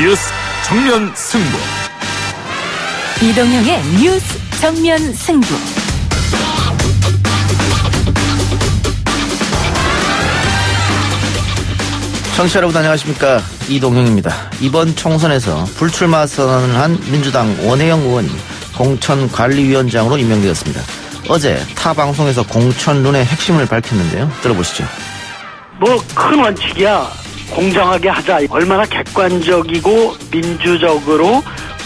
뉴스 정면 승부. 이동형의 뉴스 정면 승부. 청취자 여러분 안녕하십니까, 이동형입니다. 이번 총선에서 불출마 선언을 한 민주당 원혜영 의원이 공천관리위원장으로 임명되었습니다. 어제 타 방송에서 공천론의 핵심을 밝혔는데요. 들어보시죠. 큰 원칙이야. 공정하게 하자. 얼마나 객관적이고 민주적으로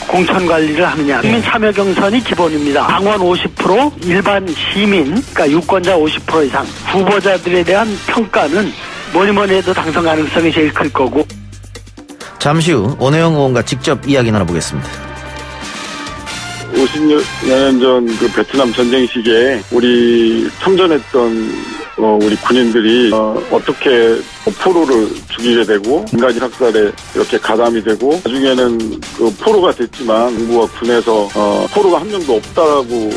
공천 관리를 하느냐. 국민 참여 경선이 기본입니다. 당원 50%, 일반 시민, 그러니까 유권자 50% 이상. 후보자들에 대한 평가는 뭐니 해도 당선 가능성이 제일 클 거고. 잠시 후 원혜영 의원과 직접 이야기 나눠보겠습니다. 50년 전 그 베트남 전쟁 시기에 우리 참전했던 우리 군인들이 어떻게 포로를 죽이게 되고 인간인 학살에 이렇게 가담이 되고 나중에는 그 포로가 됐지만 정부와 군에서 포로가 한 명도 없다라고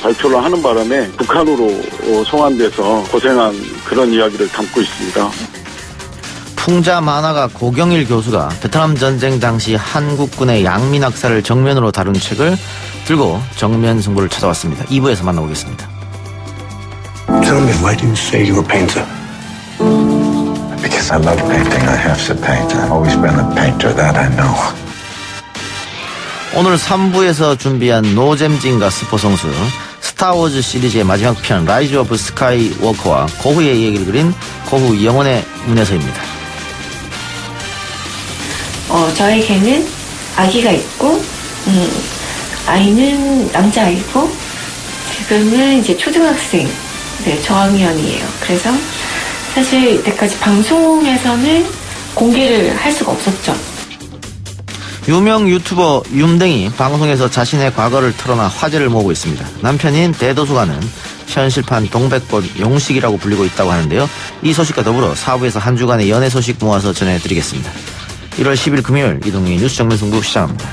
발표를 하는 바람에 북한으로 송환돼서 고생한 그런 이야기를 담고 있습니다. 풍자 만화가 고경일 교수가 베트남 전쟁 당시 한국군의 양민 학살을 정면으로 다룬 책을 들고 정면 승부를 찾아왔습니다. 2부에서 만나보겠습니다. Tell me, why do you say you're a painter? Because I love painting. I have to paint. I've always been a painter, that I know. 오늘 3부에서 준비한 노잼진과 스포성수, 스타워즈 시리즈의 마지막 편 라이즈 오브 스카이워커와 고흐의 얘기를 그린 고흐 영혼의 문에서입니다. 저에게는 아기가 있고, 아이는 남자아이고, 지금은 이제 초등학생, 저학년이에요. 그래서 사실 이때까지 방송에서는 공개를 할 수가 없었죠. 유명 유튜버 윤댕이 방송에서 자신의 과거를 털어놔 화제를 모으고 있습니다. 남편인 대도수가는 현실판 동백꽃 용식이라고 불리고 있다고 하는데요. 이 소식과 더불어 4부에서 한 주간의 연애 소식 모아서 전해드리겠습니다. 1월 10일 금요일 이동형의 뉴스 정면 승부 시작합니다.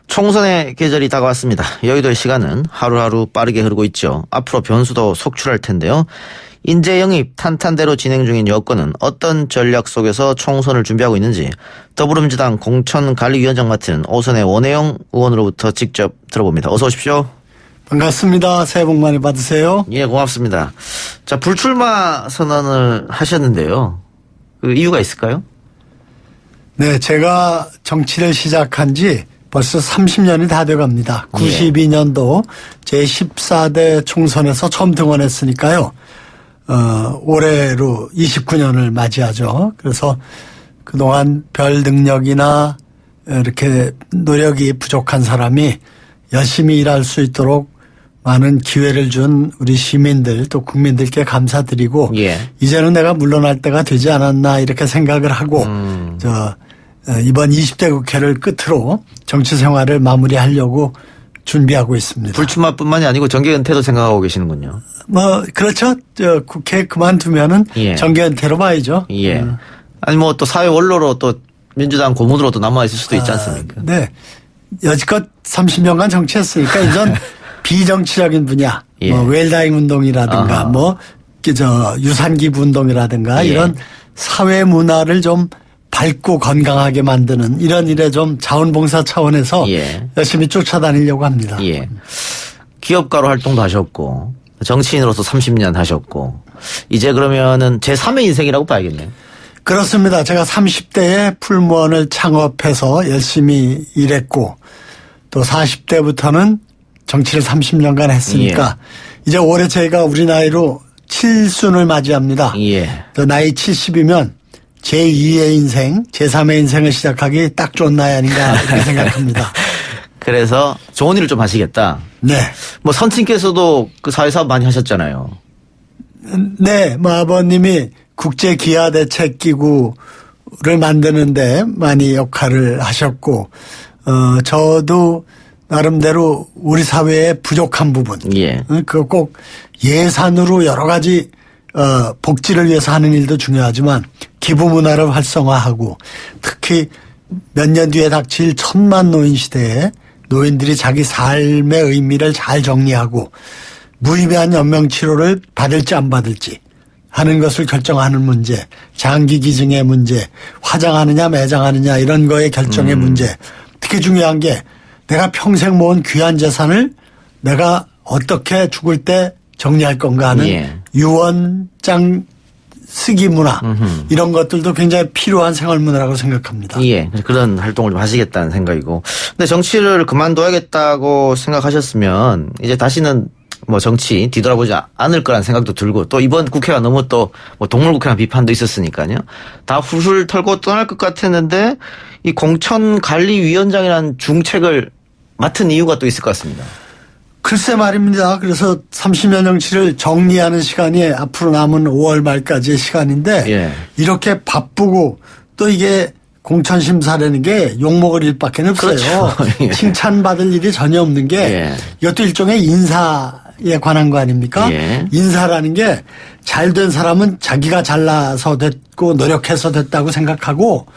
총선의 계절이 다가왔습니다. 여의도의 시간은 하루하루 빠르게 흐르고 있죠. 앞으로 변수도 속출할 텐데요. 인재 영입 탄탄대로 진행 중인 여권은 어떤 전략 속에서 총선을 준비하고 있는지 더불어민주당 공천관리위원장 맡은 오선의 원혜영 의원으로부터 직접 들어봅니다. 어서 오십시오. 반갑습니다. 새해 복 많이 받으세요. 예, 고맙습니다. 자, 불출마 선언을 하셨는데요. 그 이유가 있을까요? 네, 제가 정치를 시작한 지 벌써 30년이 다 돼갑니다. 92년도 제14대 총선에서 처음 등원했으니까요. 올해로 29년을 맞이하죠. 그래서 그동안 별 능력이나 이렇게 노력이 부족한 사람이 열심히 일할 수 있도록 많은 기회를 준 우리 시민들 또 국민들께 감사드리고 이제는 내가 물러날 때가 되지 않았나 이렇게 생각을 하고 이번 20대 국회를 끝으로 정치 생활을 마무리하려고 준비하고 있습니다. 불출마뿐만이 아니고 정계 은퇴도 생각하고 계시는군요. 그렇죠. 국회 그만두면은 정계 은퇴로 봐야죠. 예. 아니 또 사회 원로로 또 민주당 고문으로 또 남아 있을 수도 있지 않습니까? 네. 여지껏 30년간 정치했으니까 이전 비정치적인 분야, 웰다잉 운동이라든가 유산기부 운동이라든가 이런 사회 문화를 좀 밝고 건강하게 만드는 이런 일에 좀 자원봉사 차원에서 열심히 쫓아다니려고 합니다. 기업가로 활동도 하셨고 정치인으로서 30년 하셨고 이제 그러면은 제3의 인생이라고 봐야겠네요. 그렇습니다. 제가 30대에 풀무원을 창업해서 열심히 일했고 또 40대부터는 정치를 30년간 했으니까 이제 올해 저희가 우리 나이로 7순을 맞이합니다. 나이 70이면 제2의 인생, 제3의 인생을 시작하기 딱 좋은 나이 아닌가 이렇게 생각합니다. 그래서 좋은 일을 좀 하시겠다. 네. 선친께서도 그 사회사업 많이 하셨잖아요. 네. 아버님이 국제기아대책기구를 만드는데 많이 역할을 하셨고 저도 나름대로 우리 사회의 부족한 부분. 예. 그거 꼭 예산으로 여러 가지 복지를 위해서 하는 일도 중요하지만 기부 문화를 활성화하고 특히 몇 년 뒤에 닥칠 1000만 노인 시대에 노인들이 자기 삶의 의미를 잘 정리하고 무의미한 연명치료를 받을지 안 받을지 하는 것을 결정하는 문제, 장기 기증의 문제, 화장하느냐 매장하느냐 이런 거의 결정의 문제. 특히 중요한 게 내가 평생 모은 귀한 재산을 내가 어떻게 죽을 때 정리할 건가 하는 예. 유언장 쓰기 문화 이런 것들도 굉장히 필요한 생활 문화라고 생각합니다. 예. 그런 활동을 좀 하시겠다는 생각이고. 근데 정치를 그만둬야겠다고 생각하셨으면 이제 다시는 뭐 정치 뒤돌아보지 않을 거란 생각도 들고 또 이번 국회가 너무 또 뭐 동물국회란 비판도 있었으니까요. 다 훌훌 털고 떠날 것 같았는데 이 공천관리위원장이라는 중책을 맡은 이유가 또 있을 것 같습니다. 글쎄 말입니다. 그래서 30년 정치를 정리하는 시간이 앞으로 남은 5월 말까지의 시간인데 예. 이렇게 바쁘고 또 이게 공천심사라는 게 욕먹을 일밖에 없어요. 그렇죠. 예. 칭찬받을 일이 전혀 없는 게 예. 이것도 일종의 인사에 관한 거 아닙니까? 예. 인사라는 게 잘된 사람은 자기가 잘나서 됐고 노력해서 됐다고 생각하고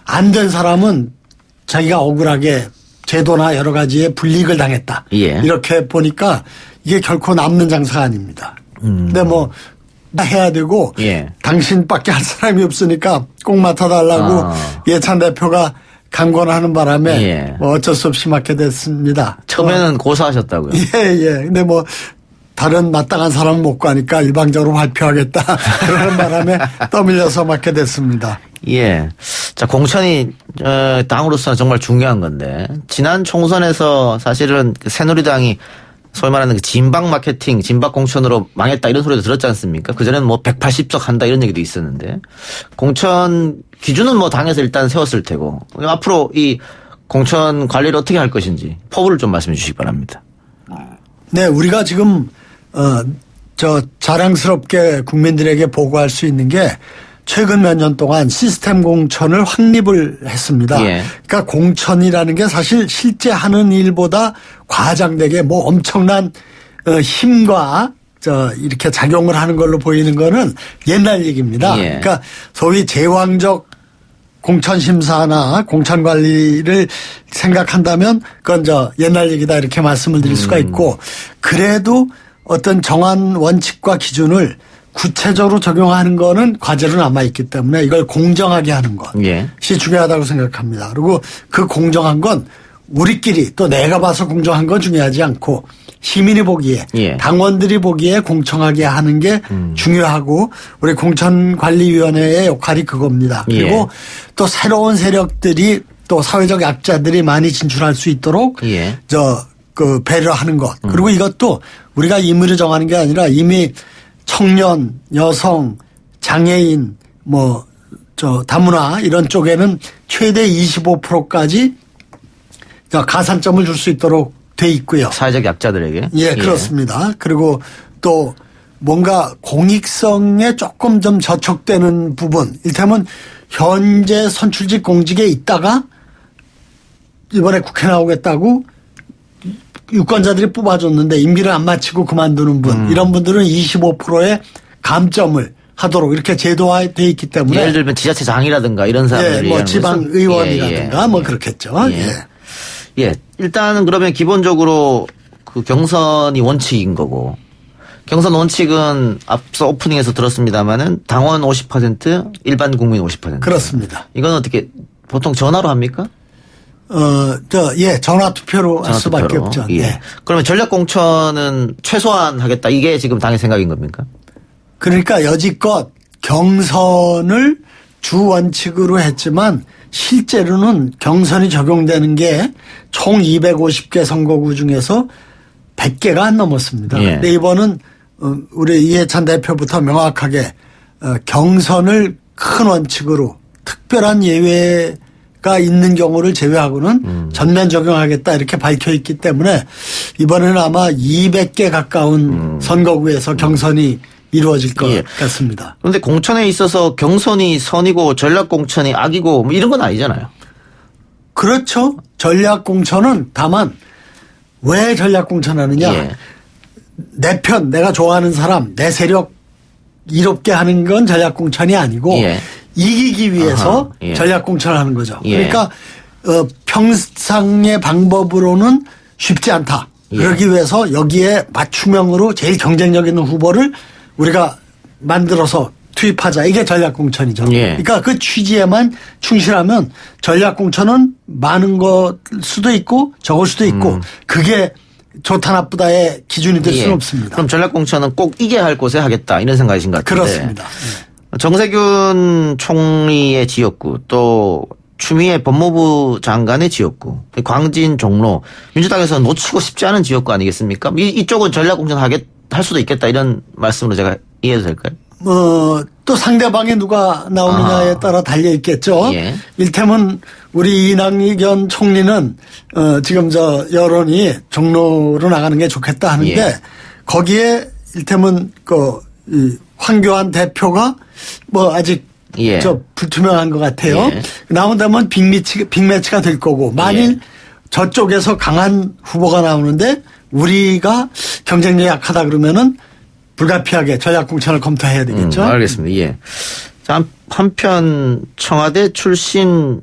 안 된 사람은 자기가 억울하게 제도나 여러 가지에 불이익을 당했다. 예. 이렇게 보니까 이게 결코 남는 장사가 아닙니다. 근데 뭐 다 해야 되고 예. 당신밖에 할 사람이 없으니까 꼭 맡아달라고 예찬 대표가 강권을 하는 바람에 예. 뭐 어쩔 수 없이 맡게 됐습니다. 처음에는 고사하셨다고요. 예. 근데 뭐 다른 마땅한 사람은 못 가니까 일방적으로 발표하겠다. 그러는 바람에 떠밀려서 맡게 됐습니다. 예. 자, 공천이 당으로서는 정말 중요한 건데 지난 총선에서 사실은 그 새누리당이 소위 말하는 그 진박 마케팅, 진박 공천으로 망했다 이런 소리도 들었지 않습니까? 그전에는 뭐 180석 한다 이런 얘기도 있었는데 공천 기준은 뭐 당에서 일단 세웠을 테고 앞으로 이 공천 관리를 어떻게 할 것인지 포부를 좀 말씀해 주시기 바랍니다. 네, 우리가 지금 자랑스럽게 국민들에게 보고할 수 있는 게 최근 몇 년 동안 시스템 공천을 확립을 했습니다. 예. 그러니까 공천이라는 게 사실 실제 하는 일보다 과장되게 뭐 엄청난 힘과 이렇게 작용을 하는 걸로 보이는 거는 옛날 얘기입니다. 예. 그러니까 소위 제왕적 공천심사나 공천관리를 생각한다면 그건 옛날 얘기다 이렇게 말씀을 드릴 수가 있고 그래도 어떤 정한 원칙과 기준을 구체적으로 적용하는 거는 과제로 남아있기 때문에 이걸 공정하게 하는 것이 예. 중요하다고 생각합니다. 그리고 그 공정한 건 우리끼리 또 내가 봐서 공정한 건 중요하지 않고 시민이 보기에 예. 당원들이 보기에 공정하게 하는 게 중요하고 우리 공천관리위원회의 역할이 그겁니다. 그리고 예. 또 새로운 세력들이 또 사회적 약자들이 많이 진출할 수 있도록 예. 배려하는 것. 그리고 이것도 우리가 임의로 정하는 게 아니라 이미 청년, 여성, 장애인, 다문화 이런 쪽에는 최대 25%까지 가산점을 줄 수 있도록 돼 있고요. 사회적 약자들에게. 예, 그렇습니다. 그리고 또 뭔가 공익성에 조금 좀 저촉되는 부분, 이를테면 현재 선출직 공직에 있다가 이번에 국회 나오겠다고 유권자들이 뽑아줬는데 임기를 안 마치고 그만두는 분 이런 분들은 25%의 감점을 하도록 이렇게 제도화되어 있기 때문에 예를 들면 지자체장이라든가 이런 사람들이 뭐 지방의원이라든가 뭐 그렇겠죠. 예. 일단은 그러면 기본적으로 그 경선이 원칙인 거고 경선 원칙은 앞서 오프닝에서 들었습니다마는 당원 50% 일반 국민 50%. 그렇습니다. 이건 어떻게 보통 전화로 합니까? 전화 투표로 할 수밖에 없죠. 예. 그러면 전략 공천은 최소한 하겠다. 이게 지금 당의 생각인 겁니까? 그러니까 여지껏 경선을 주 원칙으로 했지만 실제로는 경선이 적용되는 게 총 250개 선거구 중에서 100개가 안 넘었습니다. 예. 근데 이번은 우리 이해찬 대표부터 명확하게 경선을 큰 원칙으로 특별한 예외가 있는 경우를 제외하고는 전면 적용하겠다 이렇게 밝혀 있기 때문에 이번에는 아마 200개 가까운 선거구에서 경선이 이루어질 것 같습니다. 그런데 공천에 있어서 경선이 선이고 전략 공천이 악이고 뭐 이런 건 아니잖아요. 그렇죠. 전략 공천은 다만 왜 전략공천하느냐? 예. 내 편, 내가 좋아하는 사람, 내 세력 이롭게 하는 건 전략공천이 아니고 예. 이기기 위해서 아하, 예. 전략공천을 하는 거죠. 예. 그러니까 평상의 방법으로는 쉽지 않다. 예. 그러기 위해서 여기에 맞춤형으로 제일 경쟁력 있는 후보를 우리가 만들어서 투입하자. 이게 전략공천이죠. 예. 그러니까 그 취지에만 충실하면 전략공천은 많은 것 수도 있고 적을 수도 있고 그게 좋다 나쁘다의 기준이 될 수는 없습니다. 그럼 전략공천은 꼭 이겨야 할 곳에 하겠다 이런 생각이신 것 같은데. 그렇습니다. 정세균 총리의 지역구 또 추미애 법무부 장관의 지역구 광진 종로 민주당에서는 놓치고 싶지 않은 지역구 아니겠습니까? 이쪽은 전략공천 할 수도 있겠다 이런 말씀으로 제가 이해해도 될까요? 또 상대방이 누가 나오느냐에 따라 달려 있겠죠. 예. 일테면 우리 이낙연 총리는 지금 여론이 종로로 나가는 게 좋겠다 하는데 예. 거기에 일테면 이 황교안 대표가 아직 예. 불투명한 것 같아요. 예. 나온다면 빅매치가 될 거고 만일 예. 저쪽에서 강한 후보가 나오는데 우리가 경쟁력이 약하다 그러면은 불가피하게 전략공천을 검토해야 되겠죠. 알겠습니다. 예. 자, 한편 청와대 출신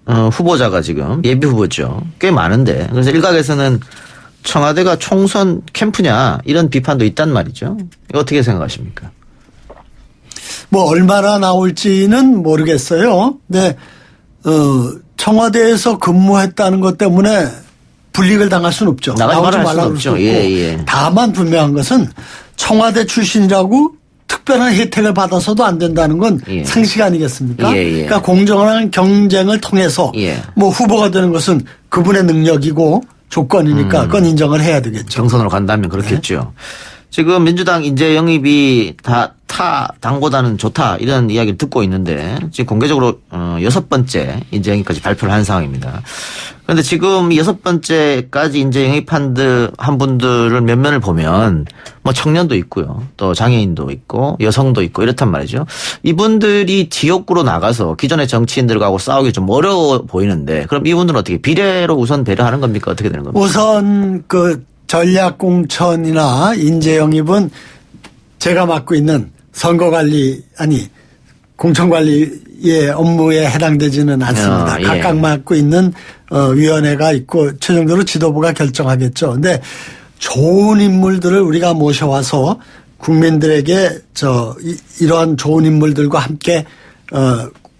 후보자가 지금 예비 후보죠. 꽤 많은데 그래서 일각에서는 청와대가 총선 캠프냐 이런 비판도 있단 말이죠. 이거 어떻게 생각하십니까? 얼마나 나올지는 모르겠어요. 근데 청와대에서 근무했다는 것 때문에 불이익을 당할 수는 없죠. 나오지 말라고 할 없죠. 수 없고. 예. 다만 분명한 것은 청와대 출신이라고 특별한 혜택을 받아서도 안 된다는 건 예. 상식 아니겠습니까? 예. 그러니까 공정한 경쟁을 통해서 예. 후보가 되는 것은 그분의 능력이고 조건이니까 그건 인정을 해야 되겠죠. 경선으로 간다면 그렇겠죠. 지금 민주당 인재 영입이 다 타 당보다는 좋다 이런 이야기를 듣고 있는데 지금 공개적으로 6번째 인재 영입까지 발표를 한 상황입니다. 그런데 지금 6번째까지 인재 영입한 분들을 몇 면을 보면 청년도 있고요. 또 장애인도 있고 여성도 있고 이렇단 말이죠. 이분들이 지역구로 나가서 기존의 정치인들하고 싸우기 좀 어려워 보이는데 그럼 이분들은 어떻게 비례로 우선 배려하는 겁니까? 어떻게 되는 겁니까? 우선 전략공천이나 인재 영입은 제가 맡고 있는 공천관리의 업무에 해당되지는 않습니다. 예. 각각 맡고 있는 위원회가 있고 최종적으로 지도부가 결정하겠죠. 근데 좋은 인물들을 우리가 모셔와서 국민들에게 이러한 좋은 인물들과 함께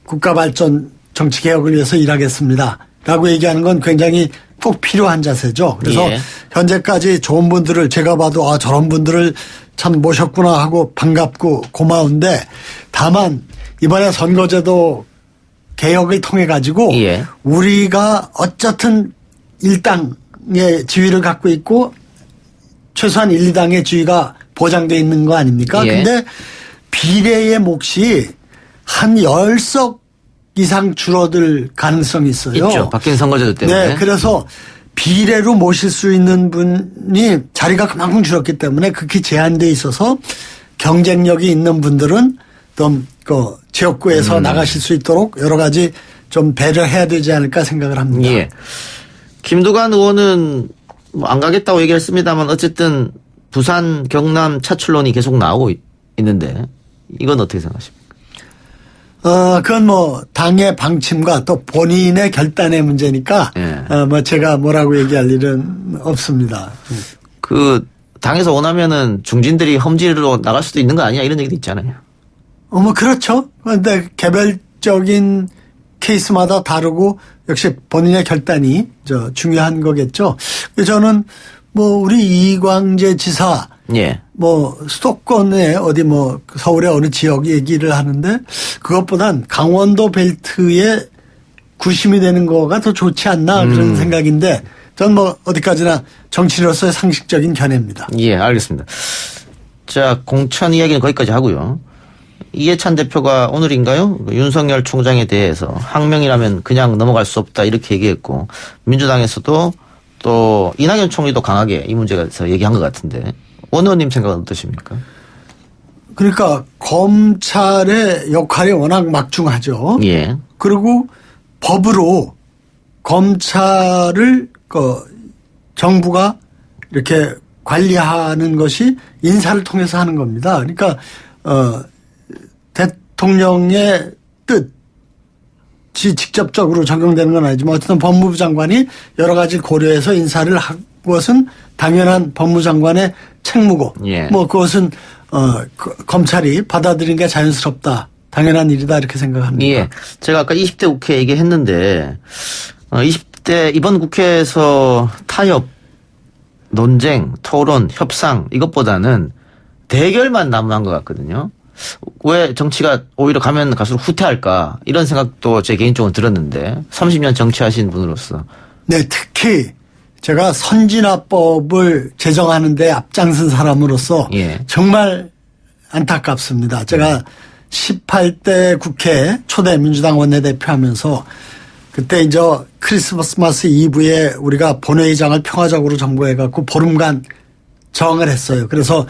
국가 발전 정치 개혁을 위해서 일하겠습니다. 라고 얘기하는 건 굉장히 꼭 필요한 자세죠. 그래서 예. 현재까지 좋은 분들을 제가 봐도 저런 분들을 참 모셨구나 하고 반갑고 고마운데 다만 이번에 선거제도 개혁을 통해 가지고 예. 우리가 어쨌든 1당의 지위를 갖고 있고 최소한 1, 2당의 지위가 보장되어 있는 거 아닙니까? 예. 근데 비례의 몫이 한 10석 이상 줄어들 가능성이 있어요. 있죠. 바뀐 선거제도 때문에. 네. 그래서 비례로 모실 수 있는 분이 자리가 그만큼 줄었기 때문에 극히 제한되어 있어서 경쟁력이 있는 분들은 좀 지역구에서 나가실 수 있도록 여러 가지 좀 배려해야 되지 않을까 생각을 합니다. 예. 김두관 의원은 안 가겠다고 얘기했습니다만 어쨌든 부산, 경남 차출론이 계속 나오고 있는데 이건 어떻게 생각하십니까? 그건 당의 방침과 또 본인의 결단의 문제니까, 예. 제가 뭐라고 얘기할 일은 없습니다. 당에서 원하면은 중진들이 험지로 나갈 수도 있는 거 아니야? 이런 얘기도 있잖아요. 그렇죠. 그런데 개별적인 케이스마다 다르고 역시 본인의 결단이 중요한 거겠죠. 저는 우리 이광재 지사, 예. 수도권에 서울의 어느 지역 얘기를 하는데 그것보단 강원도 벨트에 구심이 되는 거가 더 좋지 않나 그런 생각인데 전 어디까지나 정치인으로서의 상식적인 견해입니다. 예, 알겠습니다. 자, 공천 이야기는 거기까지 하고요. 이해찬 대표가 오늘인가요? 윤석열 총장에 대해서 항명이라면 그냥 넘어갈 수 없다 이렇게 얘기했고 민주당에서도 또 이낙연 총리도 강하게 이 문제에 대해서 얘기한 것 같은데 원 의원님 생각은 어떠십니까? 그러니까 검찰의 역할이 워낙 막중하죠. 예. 그리고 법으로 검찰을 정부가 이렇게 관리하는 것이 인사를 통해서 하는 겁니다. 그러니까 대통령의 뜻이 직접적으로 적용되는 건 아니지만 어쨌든 법무부 장관이 여러 가지 고려해서 인사를 한 것은 당연한 법무장관의 책무고 예. 뭐 그것은 검찰이 받아들이는 게 자연스럽다. 당연한 일이다 이렇게 생각합니다. 예. 제가 아까 20대 국회 얘기했는데 20대 이번 국회에서 타협, 논쟁, 토론, 협상 이것보다는 대결만 남은 것 같거든요. 왜 정치가 오히려 가면 갈수록 후퇴할까 이런 생각도 제 개인적으로 들었는데 30년 정치하신 분으로서. 네, 특히 제가 선진화법을 제정하는 데 앞장선 사람으로서 예. 정말 안타깝습니다. 제가 18대 국회 초대 민주당 원내대표 하면서 그때 이제 크리스마스 이브에 우리가 본회의장을 평화적으로 정보해 갖고 보름간 정을 했어요. 그래서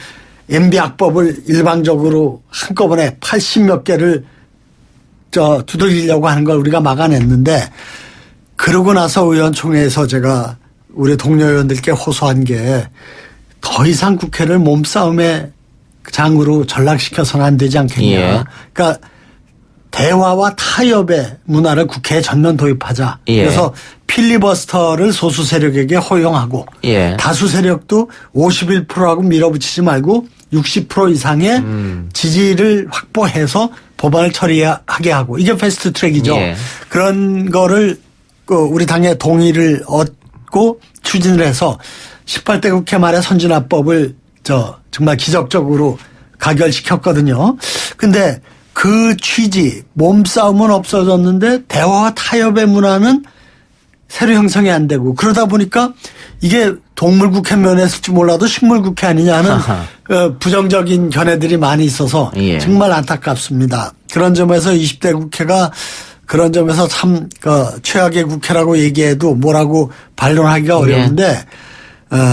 MB학법을 일방적으로 한꺼번에 80몇 개를 두들기려고 하는 걸 우리가 막아냈는데 그러고 나서 의원총회에서 제가 우리 동료 의원들께 호소한 게 더 이상 국회를 몸싸움의 장으로 전락시켜서는 안 되지 않겠냐. 예. 그러니까 대화와 타협의 문화를 국회에 전면 도입하자. 예. 그래서 필리버스터를 소수 세력에게 허용하고 예. 다수 세력도 51%하고 밀어붙이지 말고 60% 이상의 지지를 확보해서 법안을 처리하게 하고 이게 패스트 트랙이죠. 예. 그런 거를 우리 당의 동의를 얻고 추진을 해서 18대 국회 말에 선진화법을 정말 기적적으로 가결시켰거든요. 근데 그 취지, 몸싸움은 없어졌는데 대화와 타협의 문화는 새로 형성이 안 되고 그러다 보니까 이게 동물국회 면했을지 몰라도 식물국회 아니냐는 부정적인 견해들이 많이 있어서 예. 정말 안타깝습니다. 그런 점에서 20대 국회가 그런 점에서 참 최악의 국회라고 얘기해도 뭐라고 반론하기가 어려운데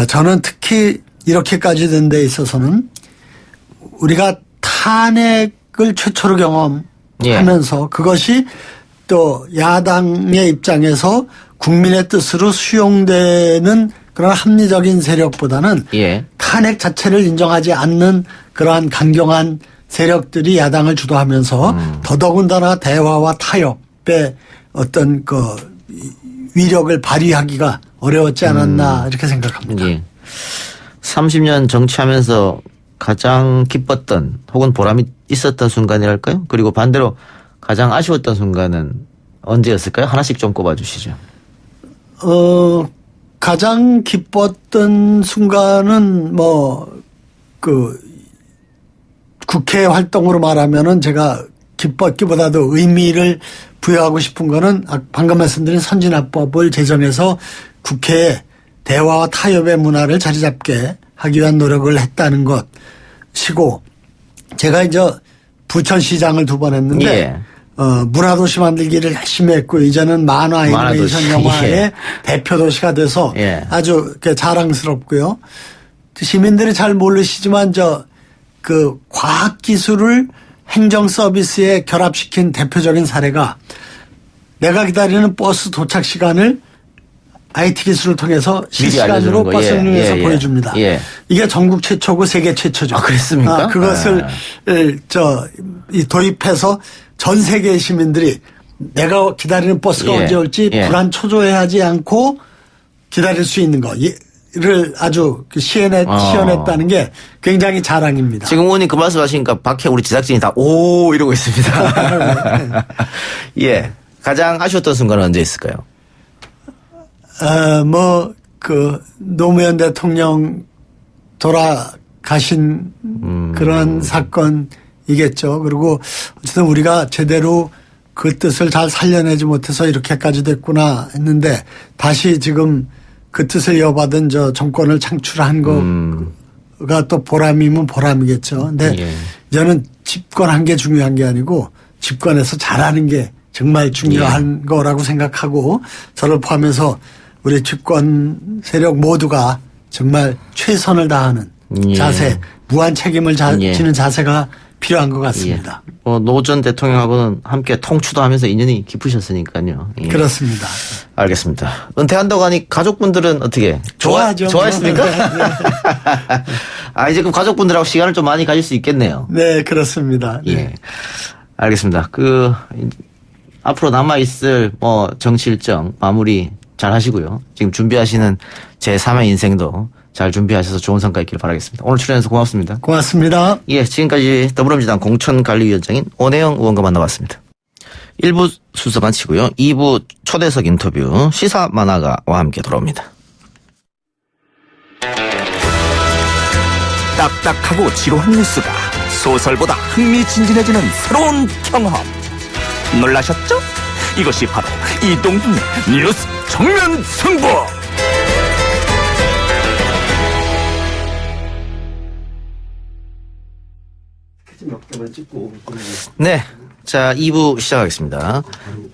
저는 특히 이렇게까지 된 데 있어서는 우리가 탄핵을 최초로 경험하면서 그것이 또 야당의 입장에서 국민의 뜻으로 수용되는 그런 합리적인 세력보다는 예. 탄핵 자체를 인정하지 않는 그러한 강경한 세력들이 야당을 주도하면서 더더군다나 대화와 타협의 어떤 위력을 발휘하기가 어려웠지 않았나 이렇게 생각합니다. 예. 30년 정치하면서 가장 기뻤던 혹은 보람이 있었던 순간이랄까요? 그리고 반대로 가장 아쉬웠던 순간은 언제였을까요? 하나씩 좀 꼽아주시죠. 가장 기뻤던 순간은 국회 활동으로 말하면은 제가 기뻤기보다도 의미를 부여하고 싶은 거는 방금 말씀드린 선진화법을 제정해서 국회에 대화와 타협의 문화를 자리 잡게 하기 위한 노력을 했다는 것이고 제가 이제 부천시장을 2번 했는데 예. 문화도시 만들기를 열심히 했고 이제는 만화 애니메이션 영화의 예. 대표도시가 돼서 예. 아주 자랑스럽고요. 시민들이 잘 모르시지만 과학기술을 행정 서비스에 결합시킨 대표적인 사례가 내가 기다리는 버스 도착 시간을 IT 기술을 통해서 실시간으로 버스 운행해서 보여줍니다. 예. 이게 전국 최초고 세계 최초죠. 아, 그랬습니까? 그것을 도입해서 전 세계의 시민들이 내가 기다리는 버스가 예. 언제 올지 예. 불안 초조해하지 않고 기다릴 수 있는 거를 아주 시연했다는 게 굉장히 자랑입니다. 지금 의원님 그 말씀 하시니까 밖에 우리 제작진이 다 오 이러고 있습니다. 예. 가장 아쉬웠던 순간은 언제 있을까요? 노무현 대통령 돌아가신 그런 사건이겠죠. 그리고 어쨌든 우리가 제대로 그 뜻을 잘 살려내지 못해서 이렇게까지 됐구나 했는데 다시 지금 그 뜻을 이어받은 정권을 창출한 거가 또 보람이면 보람이겠죠. 근데 예. 저는 집권한 게 중요한 게 아니고 집권해서 잘하는 게 정말 중요한 거라고 생각하고 저를 포함해서 우리 집권 세력 모두가 정말 최선을 다하는 자세, 무한 책임을 지는 자세가 필요한 것 같습니다. 노 전 대통령하고는 함께 통추도 하면서 인연이 깊으셨으니까요. 예. 그렇습니다. 알겠습니다. 은퇴한다고 하니 가족분들은 어떻게? 좋아하죠. 좋아했습니까? 네. 이제 그럼 가족분들하고 시간을 좀 많이 가질 수 있겠네요. 네, 그렇습니다. 네. 예. 알겠습니다. 앞으로 남아있을 정치 일정 마무리 잘 하시고요. 지금 준비하시는 제3의 인생도 잘 준비하셔서 좋은 성과 있기를 바라겠습니다. 오늘 출연해서 고맙습니다. 고맙습니다. 예, 지금까지 더불어민주당 공천관리위원장인 오내영 의원과 만나봤습니다. 1부 순서 마치고요. 2부 초대석 인터뷰 시사 만화가와 함께 돌아옵니다. 딱딱하고 지루한 뉴스가 소설보다 흥미진진해지는 새로운 경험. 놀라셨죠? 이것이 바로 이동준의 뉴스 정면 승부. 네. 자, 2부 시작하겠습니다.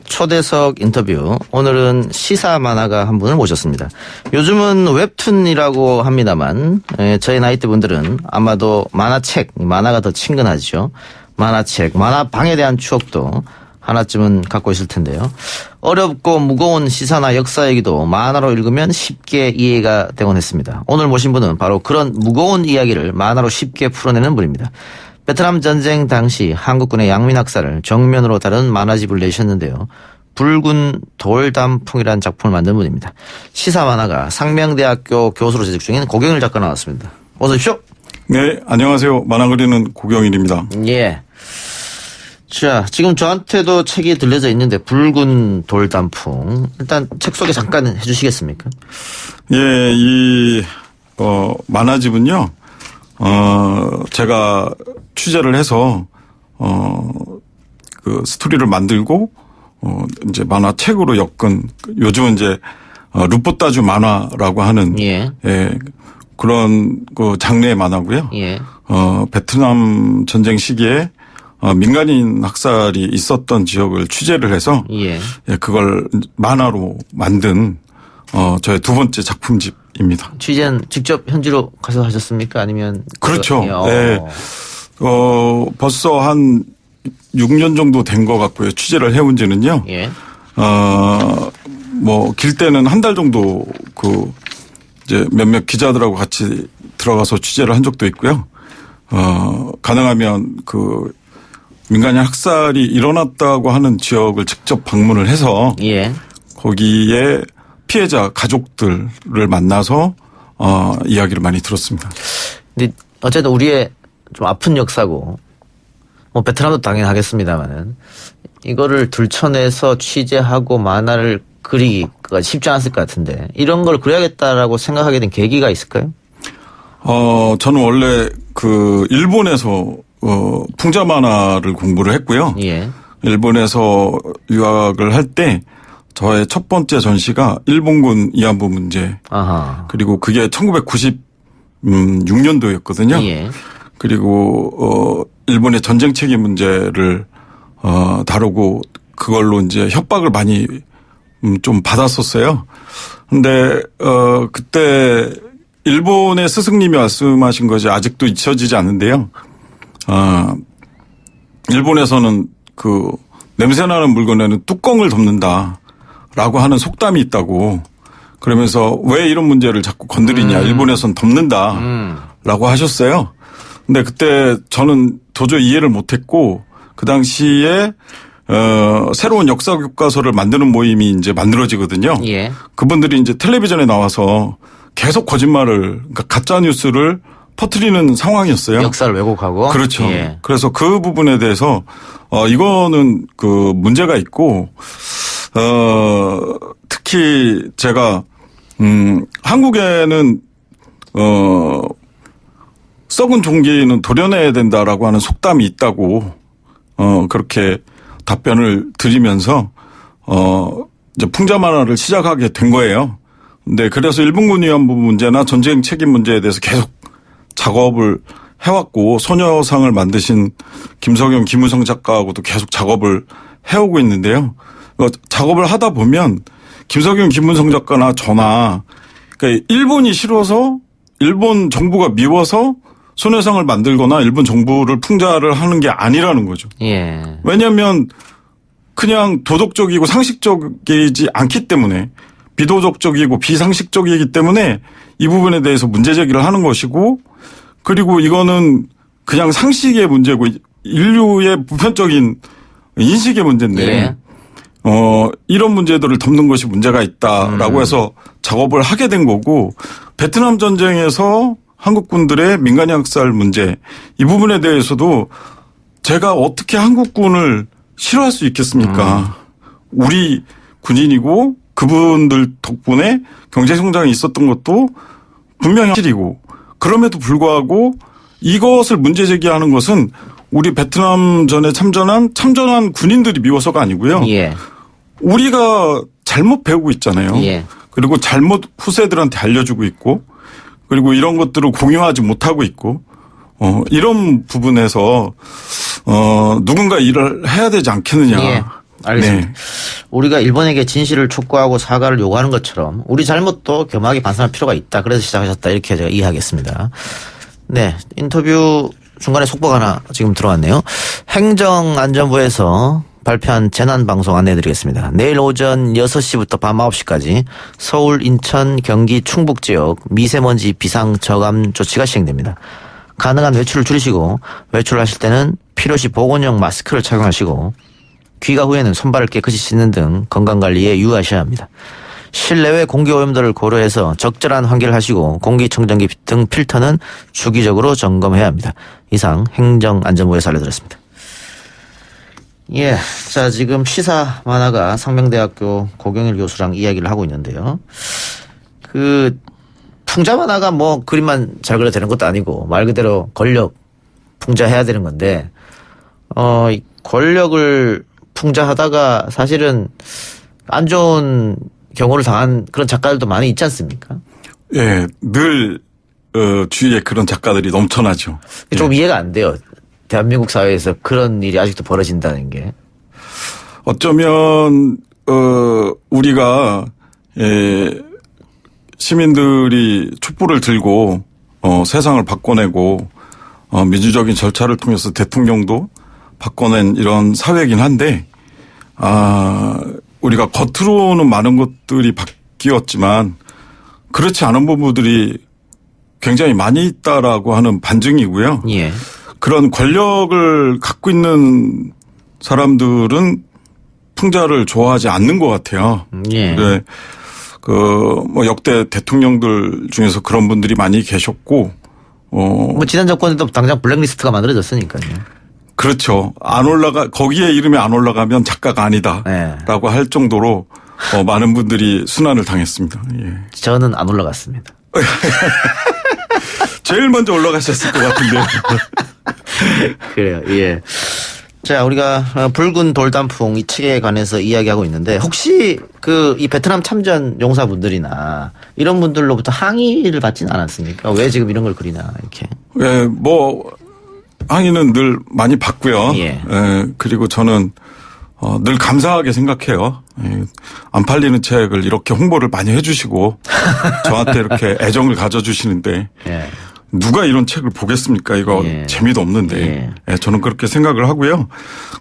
초대석 인터뷰. 오늘은 시사 만화가 한 분을 모셨습니다. 요즘은 웹툰이라고 합니다만, 저희 나이대 분들은 아마도 만화가 더 친근하죠. 만화책, 만화방에 대한 추억도 하나쯤은 갖고 있을 텐데요. 어렵고 무거운 시사나 역사 얘기도 만화로 읽으면 쉽게 이해가 되곤 했습니다. 오늘 모신 분은 바로 그런 무거운 이야기를 만화로 쉽게 풀어내는 분입니다. 베트남 전쟁 당시 한국군의 양민학살을 정면으로 다룬 만화집을 내셨는데요. 붉은 돌단풍이라는 작품을 만든 분입니다. 시사 만화가 상명대학교 교수로 재직 중인 고경일 작가 나왔습니다. 어서 오십시오. 네, 안녕하세요. 만화 그리는 고경일입니다. 예. 자, 지금 저한테도 책이 들려져 있는데 붉은 돌단풍. 일단 책 소개 잠깐 해주시겠습니까? 예, 이 만화집은요. 제가 취재를 해서 그 스토리를 만들고 이제 만화책으로 엮은 요즘은 이제 루포따주 만화라고 하는 예. 그런 그 장르의 만화고요. 예. 베트남 전쟁 시기에 민간인 학살이 있었던 지역을 취재를 해서 예. 그걸 만화로 만든 저의 두 번째 작품집입니다. 취재는 직접 현지로 가서 하셨습니까? 아니면 그렇죠. 네. 벌써 한 6년 정도 된 것 같고요. 취재를 해온 지는요. 예. 길 때는 한 달 정도 이제 몇몇 기자들하고 같이 들어가서 취재를 한 적도 있고요. 가능하면 민간인 학살이 일어났다고 하는 지역을 직접 방문을 해서 예. 거기에 피해자 가족들을 만나서 이야기를 많이 들었습니다. 근데 어쨌든 우리의 좀 아픈 역사고 베트남도 당연히 하겠습니다만은 이거를 들춰내서 취재하고 만화를 그리기가 쉽지 않았을 것 같은데 이런 걸 그려야겠다라고 생각하게 된 계기가 있을까요? 저는 원래 일본에서 풍자 만화를 공부를 했고요. 예. 일본에서 유학을 할 때 저의 첫 번째 전시가 일본군 위안부 문제. 아하. 그리고 그게 1996년도였거든요. 예. 그리고 일본의 전쟁 책임 문제를 다루고 그걸로 이제 협박을 많이 좀 받았었어요. 근데 그때 일본의 스승님이 말씀하신 것이 아직도 잊혀지지 않는데요. 일본에서는 냄새나는 물건에는 뚜껑을 덮는다라고 하는 속담이 있다고. 그러면서 왜 이런 문제를 자꾸 건드리냐. 일본에서는 덮는다라고 하셨어요. 근데 그때 저는 도저히 이해를 못했고 그 당시에 새로운 역사 교과서를 만드는 모임이 이제 만들어지거든요. 예. 그분들이 이제 텔레비전에 나와서 계속 그러니까 가짜 뉴스를 퍼뜨리는 상황이었어요. 역사를 왜곡하고. 그렇죠. 예. 그래서 그 부분에 대해서 이거는 문제가 있고 특히 제가 한국에는 썩은 종기는 도려내야 된다라고 하는 속담이 있다고 그렇게 답변을 드리면서 이제 풍자 만화를 시작하게 된 거예요. 근데 그래서 일본군 위안부 문제나 전쟁 책임 문제에 대해서 계속 작업을 해왔고 소녀상을 만드신 김석영, 김우성 작가하고도 계속 작업을 해오고 있는데요. 작업을 하다 보면 김석영, 김우성 작가나 저나 그러니까 일본이 싫어서 일본 정부가 미워서 손해상을 만들거나 일본 정부를 풍자를 하는 게 아니라는 거죠. 예. 왜냐하면 그냥 도덕적이고 상식적이지 않기 때문에 비도덕적이고 비상식적이기 때문에 이 부분에 대해서 문제 제기를 하는 것이고 그리고 이거는 그냥 상식의 문제고 인류의 보편적인 인식의 문제인데 예. 이런 문제들을 덮는 것이 문제가 있다라고 해서 작업을 하게 된 거고 베트남 전쟁에서 한국군들의 민간인 학살 문제 이 부분에 대해서도 제가 어떻게 한국군을 싫어할 수 있겠습니까? 우리 군인이고 그분들 덕분에 경제 성장이 있었던 것도 분명히 사실이고 그럼에도 불구하고 이것을 문제 제기하는 것은 우리 베트남 전에 참전한 군인들이 미워서가 아니고요. 예. 우리가 잘못 배우고 있잖아요. 예. 그리고 잘못 후세들한테 알려주고 있고 그리고 이런 것들을 공유하지 못하고 있고 이런 부분에서 누군가 일을 해야 되지 않겠느냐. 예. 알겠습니다. 네. 우리가 일본에게 진실을 촉구하고 사과를 요구하는 것처럼 우리 잘못도 겸허하게 반성할 필요가 있다. 그래서 시작하셨다. 이렇게 제가 이해하겠습니다. 네. 인터뷰 중간에 속보가 하나 지금 들어왔네요. 행정안전부에서 발표한 재난방송 안내해드리겠습니다. 내일 오전 6시부터 밤 9시까지 서울, 인천, 경기, 충북 지역 미세먼지 비상 저감 조치가 시행됩니다. 가능한 외출을 줄이시고 외출을 하실 때는 필요시 보건용 마스크를 착용하시고 귀가 후에는 손발을 깨끗이 씻는 등 건강관리에 유의하셔야 합니다. 실내외 공기오염도를 고려해서 적절한 환기를 하시고 공기청정기 등 필터는 주기적으로 점검해야 합니다. 이상 행정안전부에서 알려드렸습니다. 예. 자, 지금 시사 만화가 상명대학교 고경일 교수랑 이야기를 하고 있는데요. 풍자 만화가 뭐 그림만 잘 그려도 되는 것도 아니고 말 그대로 권력 풍자해야 되는 건데, 이 권력을 풍자하다가 사실은 안 좋은 경우를 당한 그런 작가들도 많이 있지 않습니까? 예, 늘 주위에 그런 작가들이 넘쳐나죠. 좀 이해가 안 돼요. 대한민국 사회에서 그런 일이 아직도 벌어진다는 게. 어쩌면 우리가 시민들이 촛불을 들고 세상을 바꿔내고 민주적인 절차를 통해서 대통령도 바꿔낸 이런 사회이긴 한데 우리가 겉으로는 많은 것들이 바뀌었지만 그렇지 않은 부분들이 굉장히 많이 있다라고 하는 반증이고요. 예. 그런 권력을 갖고 있는 사람들은 풍자를 좋아하지 않는 것 같아요. 예. 네. 뭐 역대 대통령들 중에서 그런 분들이 많이 계셨고, 뭐 지난 정권에도 당장 블랙리스트가 만들어졌으니까요. 그렇죠. 거기에 이름이 안 올라가면 작가가 아니다라고 할 정도로 많은 분들이 순환을 당했습니다. 예. 저는 안 올라갔습니다. 제일 먼저 올라가셨을 것 같은데요. 그래요. 예. 자, 우리가 붉은 돌단풍 이 책에 관해서 이야기하고 있는데 혹시 이 베트남 참전 용사분들이나 이런 분들로부터 항의를 받지는 않았습니까? 왜 지금 이런 걸 그리나 이렇게. 예, 뭐 항의는 늘 많이 받고요. 예. 그리고 저는 늘 감사하게 생각해요. 안 팔리는 책을 이렇게 홍보를 많이 해주시고 저한테 이렇게 애정을 가져주시는데 예. 누가 이런 책을 보겠습니까? 이거 예. 재미도 없는데. 예, 저는 그렇게 생각을 하고요.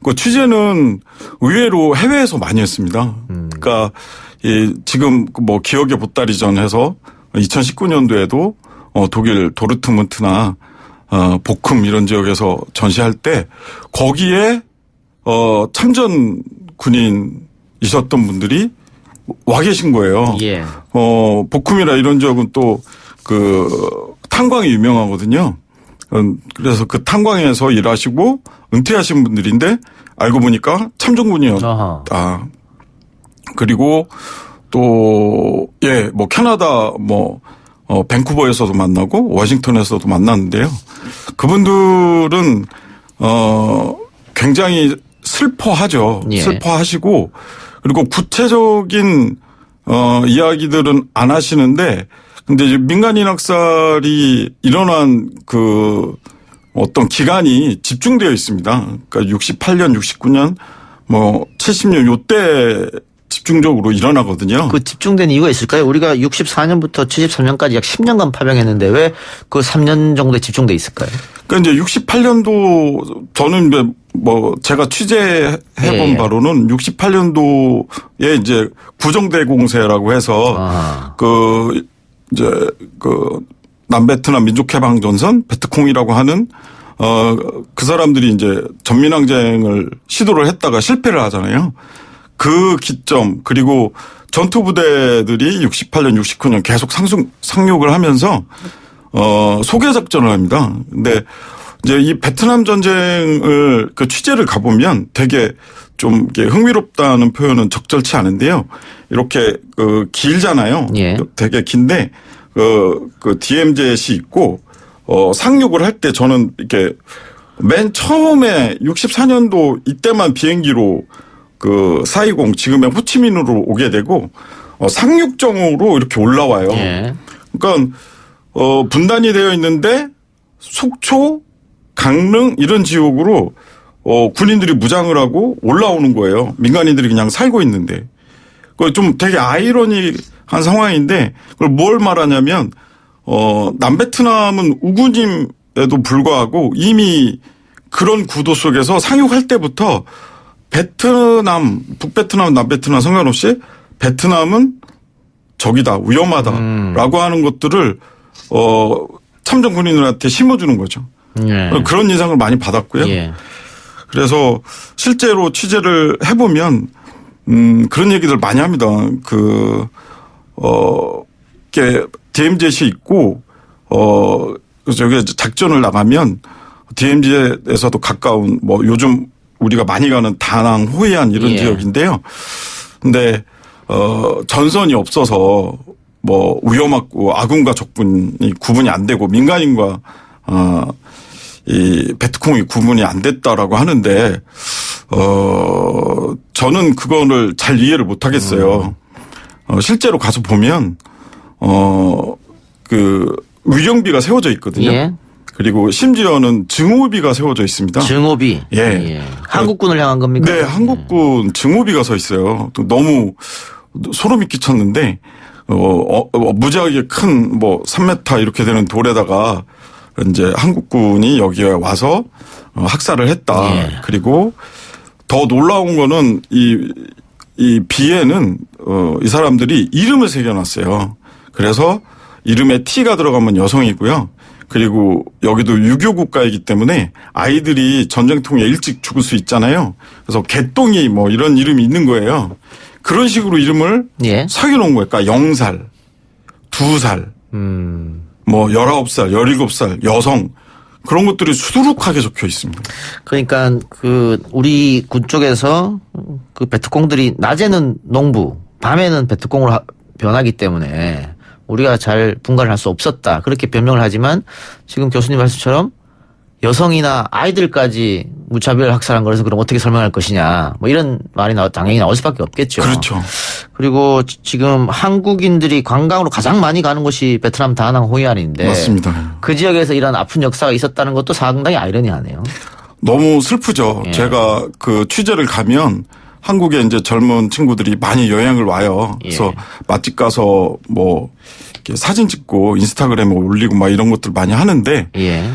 그 취재는 의외로 해외에서 많이 했습니다. 그러니까 지금 뭐 기억의 보따리전 해서 2019년도에도 독일 도르트문트나 보쿰 이런 지역에서 전시할 때 거기에 참전 군인이셨던 분들이 와 계신 거예요. 예. 보쿰이라 이런 지역은 또 탄광이 유명하거든요. 그래서 그 탄광에서 일하시고 은퇴하신 분들인데 알고 보니까 참전군이었다. 그리고 또 뭐 캐나다 밴쿠버에서도 만나고 워싱턴에서도 만났는데요. 그분들은 굉장히 슬퍼하죠. 예. 슬퍼하시고 그리고 구체적인 이야기들은 안 하시는데 근데 이제 민간인 학살이 일어난 어떤 기간이 집중되어 있습니다. 그러니까 68년, 69년, 70년 요때 집중적으로 일어나거든요. 그 집중된 이유가 있을까요? 우리가 64년부터 73년까지 약 10년간 파병했는데 왜 그 3년 정도에 집중돼 있을까요? 그러니까 이제 68년도 저는 뭐 제가 취재해본 바로는 68년도에 이제 구정대 공세라고 해서 그 이제 그 남베트남 민족해방전선 베트콩이라고 하는 그 사람들이 이제 전민항쟁을 시도를 했다가 실패를 하잖아요. 그 기점 그리고 전투부대들이 68년, 69년 계속 상륙을 하면서 소개 작전을 합니다. 근데 이제 이 베트남 전쟁을 그 취재를 가보면 되게 좀 이렇게 흥미롭다는 표현은 적절치 않은데요. 이렇게 그 길잖아요. 예. 되게 긴데 그 DMZ이 있고 상륙을 할 때 저는 이렇게 맨 처음에 64년도 이때만 비행기로 그 사이공 지금의 호치민으로 오게 되고 상륙정으로 이렇게 올라와요. 예. 그러니까 분단이 되어 있는데 속초, 강릉 이런 지역으로 군인들이 무장을 하고 올라오는 거예요. 민간인들이 그냥 살고 있는데. 그 좀 되게 아이러니한 상황인데 그걸 뭘 말하냐면 남베트남은 우군임에도 불구하고 이미 그런 구도 속에서 상륙할 때부터 베트남, 북베트남, 남베트남 상관없이 베트남은 적이다, 위험하다라고 하는 것들을 참전 군인들한테 심어주는 거죠. 예. 그런 인상을 많이 받았고요. 예. 그래서 실제로 취재를 해보면 그런 얘기들 많이 합니다. 이렇게 DMZ이 있고 저기 작전을 나가면 DMZ에서도 가까운 뭐 요즘 우리가 많이 가는 다낭, 호이안 이런 예. 지역인데요. 근데 전선이 없어서 뭐 위험하고 아군과 적군이 구분이 안 되고 민간인과 이 베트콩이 구분이 안 됐다라고 하는데 저는 그거를 잘 이해를 못 하겠어요. 실제로 가서 보면 그 위령비가 세워져 있거든요. 예. 그리고 심지어는 증오비가 세워져 있습니다. 증오비. 예. 예. 한국군을 향한 겁니까? 네, 한국군 증오비가 서 있어요. 또 너무 소름이 끼쳤는데 무지하게 큰 뭐 3m 이렇게 되는 돌에다가 이제 한국군이 여기에 와서 학살을 했다. 예. 그리고 더 놀라운 거는 이 비에는 이 사람들이 이름을 새겨놨어요. 그래서 이름에 T가 들어가면 여성이고요. 그리고 여기도 유교 국가이기 때문에 아이들이 전쟁통에 일찍 죽을 수 있잖아요. 그래서 개똥이 뭐 이런 이름이 있는 거예요. 그런 식으로 이름을 예. 새겨놓은 거예요. 그러니까 0살, 2살, 뭐 19살, 17살, 여성 그런 것들이 수두룩하게 적혀 있습니다. 그러니까 그 우리 군 쪽에서 그 베트콩들이 낮에는 농부, 밤에는 베트콩으로 변하기 때문에 우리가 잘 분간을 할 수 없었다. 그렇게 변명을 하지만 지금 교수님 말씀처럼 여성이나 아이들까지 무차별 학살한 거라서 그럼 어떻게 설명할 것이냐. 뭐 이런 말이 당연히 나올 수밖에 없겠죠. 그렇죠. 그리고 지금 한국인들이 관광으로 가장 많이 가는 곳이 베트남 다낭 호이안인데. 맞습니다. 그 지역에서 이런 아픈 역사가 있었다는 것도 상당히 아이러니하네요. 너무 슬프죠. 예. 제가 그 취재를 가면 한국에 이제 젊은 친구들이 많이 여행을 와요. 그래서 예. 맛집 가서 뭐 이렇게 사진 찍고 인스타그램에 올리고 막 이런 것들 많이 하는데 예.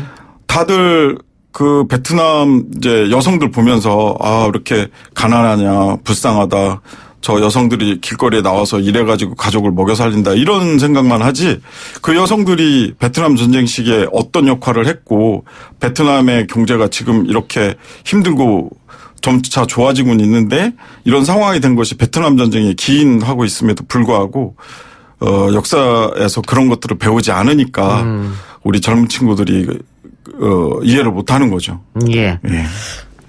다들 그 베트남 이제 여성들 보면서 아 이렇게 가난하냐 불쌍하다 저 여성들이 길거리에 나와서 일해가지고 가족을 먹여 살린다 이런 생각만 하지 그 여성들이 베트남 전쟁 시기에 어떤 역할을 했고 베트남의 경제가 지금 이렇게 힘들고 점차 좋아지고는 있는데 이런 상황이 된 것이 베트남 전쟁이 기인하고 있음에도 불구하고 역사에서 그런 것들을 배우지 않으니까 우리 젊은 친구들이 이해를 못하는 거죠. 예. 예.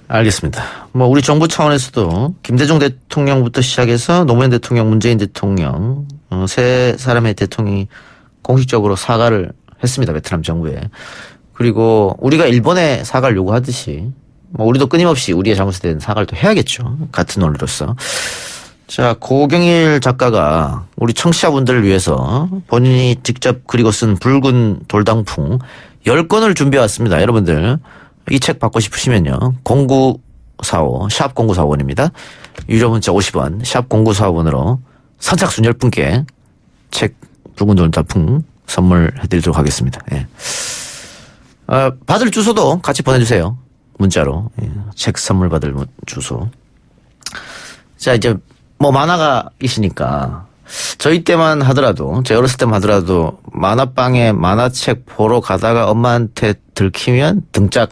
알겠습니다. 뭐 우리 정부 차원에서도 김대중 대통령부터 시작해서 노무현 대통령, 문재인 대통령 세 사람의 대통령이 공식적으로 사과를 했습니다. 베트남 정부에. 그리고 우리가 일본에 사과를 요구하듯이 뭐 우리도 끊임없이 우리의 잘못에 대한 사과를 또 해야겠죠. 같은 논리로서. 자, 고경일 작가가 우리 청취자분들을 위해서 본인이 직접 그리고 쓴 붉은 돌당풍 10권을 준비해 왔습니다. 여러분들 이 책 받고 싶으시면요. 0945, 샵 0945원입니다. 유료 문자 50원, 샵 0945원으로 선착순 10분께 책 붉은 돌다풍 선물해드리도록 하겠습니다. 예. 받을 주소도 같이 보내주세요. 문자로. 예. 책 선물 받을 주소. 자, 이제 뭐 만화가 있으니까 저희 때만 하더라도, 제 어렸을 때만 하더라도 만화방에 만화책 보러 가다가 엄마한테 들키면 등짝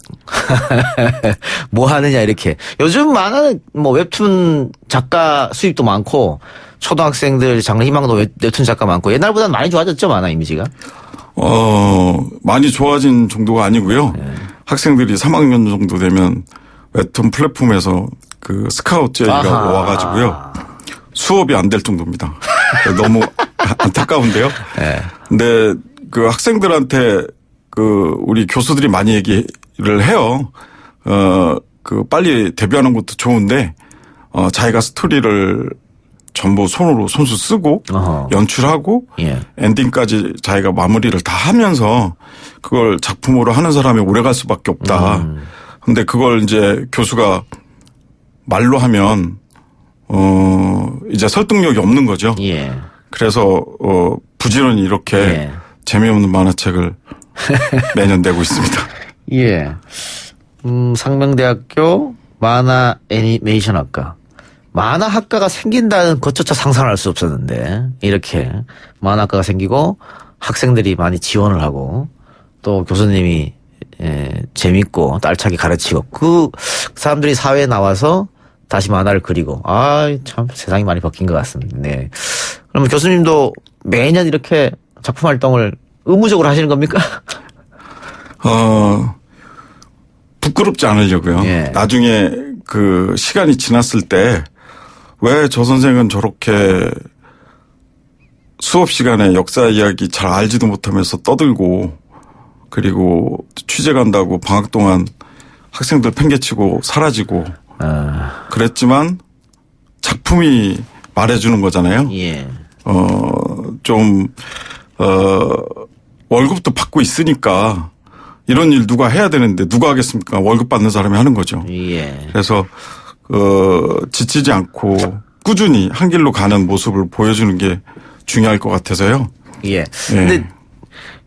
뭐 하느냐 이렇게. 요즘 만화는 뭐 웹툰 작가 수입도 많고 초등학생들 장래 희망도 웹툰 작가 많고 옛날보다는 많이 좋아졌죠, 만화 이미지가? 많이 좋아진 정도가 아니고요. 네. 학생들이 3학년 정도 되면 웹툰 플랫폼에서 그 스카우트 제의가 와가지고요. 수업이 안 될 정도입니다. 너무 안타까운데요. 네. 근데 그 학생들한테 그 우리 교수들이 많이 얘기를 해요. 그 빨리 데뷔하는 것도 좋은데 자기가 스토리를 전부 손으로 손수 쓰고 연출하고 예. 엔딩까지 자기가 마무리를 다 하면서 그걸 작품으로 하는 사람이 오래 갈 수밖에 없다. 근데 그걸 이제 교수가 말로 하면 이제 설득력이 없는 거죠. 예. 그래서 부지런히 이렇게 예. 재미없는 만화책을 매년 내고 있습니다. 예. 상명대학교 만화 애니메이션학과. 만화학과가 생긴다는 것조차 상상할 수 없었는데 이렇게 만화학과가 생기고 학생들이 많이 지원을 하고 또 교수님이 재밌고 딸차게 가르치고 그 사람들이 사회에 나와서 다시 만화를 그리고 참 세상이 많이 바뀐 것 같습니다. 네. 그러면 교수님도 매년 이렇게 작품 활동을 의무적으로 하시는 겁니까? 부끄럽지 않으려고요. 예. 나중에 그 시간이 지났을 때 왜 저 선생은 저렇게 수업 시간에 역사 이야기 잘 알지도 못하면서 떠들고 그리고 취재 간다고 방학 동안 학생들 팽개치고 사라지고 그랬지만 작품이 말해주는 거잖아요. 예. 월급도 받고 있으니까 이런 일 누가 해야 되는데 누가 하겠습니까? 월급 받는 사람이 하는 거죠. 예. 그래서 지치지 않고 꾸준히 한 길로 가는 모습을 보여주는 게 중요할 것 같아서요. 예. 근데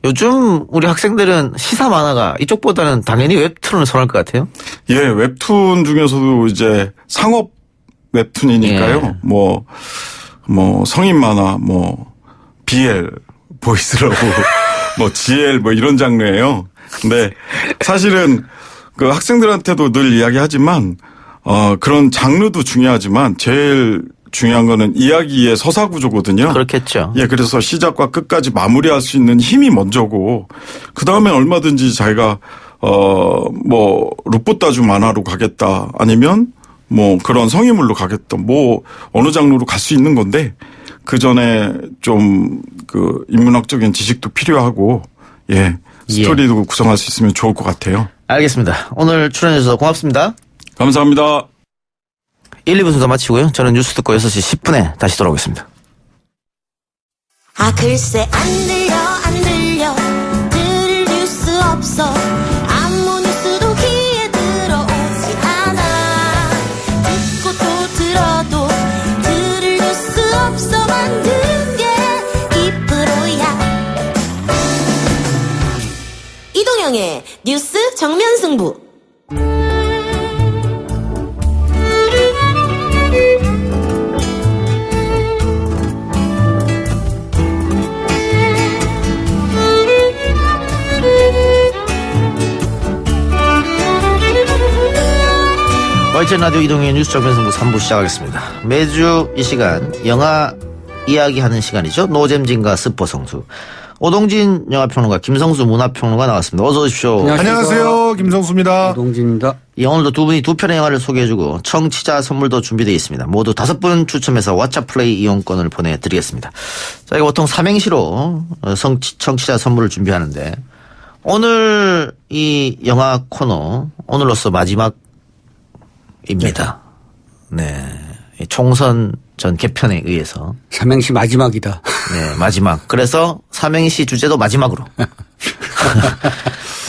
요즘 우리 학생들은 시사 만화가 이쪽보다는 당연히 웹툰을 선호할 것 같아요. 예, 웹툰 중에서도 이제 상업 웹툰이니까요. 예. 뭐 성인 만화, BL, 보이스러브, GL 이런 장르예요. 근데 사실은 그 학생들한테도 늘 이야기하지만 그런 장르도 중요하지만 제일 중요한 거는 이야기의 서사 구조거든요. 그렇겠죠. 예, 그래서 시작과 끝까지 마무리할 수 있는 힘이 먼저고 그 다음에 얼마든지 자기가 룻보따주 만화로 가겠다 아니면 그런 성인물로 가겠다 어느 장르로 갈 수 있는 건데 그 전에 좀 그 인문학적인 지식도 필요하고 스토리도 구성할 수 있으면 좋을 것 같아요. 알겠습니다. 오늘 출연해 주셔서 고맙습니다. 감사합니다. 1, 2부 순서 마치고요. 저는 뉴스 듣고 6시 10분에 다시 돌아오겠습니다. 글쎄 안 들려 들을 뉴스 없어 아무 뉴스도 귀에 들어오지 않아 듣고 또 들어도 들을 뉴스 없어 만든 게 이 프로야 이동영의 뉴스 정면 승부. YTN 라디오 이동의 뉴스 정면 승부 3부 시작하겠습니다. 매주 이 시간 영화 이야기하는 시간이죠. 노잼진과 스포성수. 오동진 영화평론가, 김성수 문화평론가 나왔습니다. 어서 오십시오. 안녕하세요. 김성수입니다. 오동진입니다. 예, 오늘도 두 분이 두 편의 영화를 소개해주고 청취자 선물도 준비되어 있습니다. 모두 5분 추첨해서 왓챠플레이 이용권을 보내드리겠습니다. 저희가 보통 삼행시로 청취자 선물을 준비하는데 오늘 이 영화 코너 오늘로서 마지막입니다. 네, 총선 전 개편에 의해서 삼행시 마지막이다. 네, 마지막. 그래서 삼행시 주제도 마지막으로.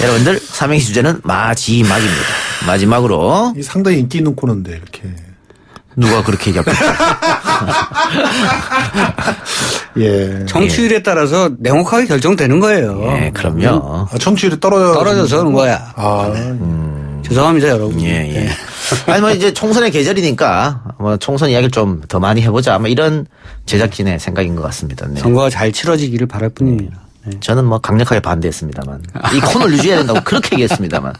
여러분들 삼행시 주제는 마지막입니다. 마지막으로 이 상당히 인기 있는 코너인데 이렇게. 누가 그렇게 얘기합니까? 예. 청취율에 따라서 냉혹하게 결정되는 거예요. 예, 그럼요. 아, 청취율이 떨어져서 그런 거야. 아, 죄송합니다, 여러분. 예. 아니, 뭐, 이제 총선의 계절이니까, 뭐, 총선 이야기를 좀 더 많이 해보자. 아마 이런 제작진의 생각인 것 같습니다. 네. 선거가 잘 치러지기를 바랄 뿐입니다. 네. 저는 뭐, 강력하게 반대했습니다만. 이 코너를 유지해야 된다고 그렇게 얘기했습니다만.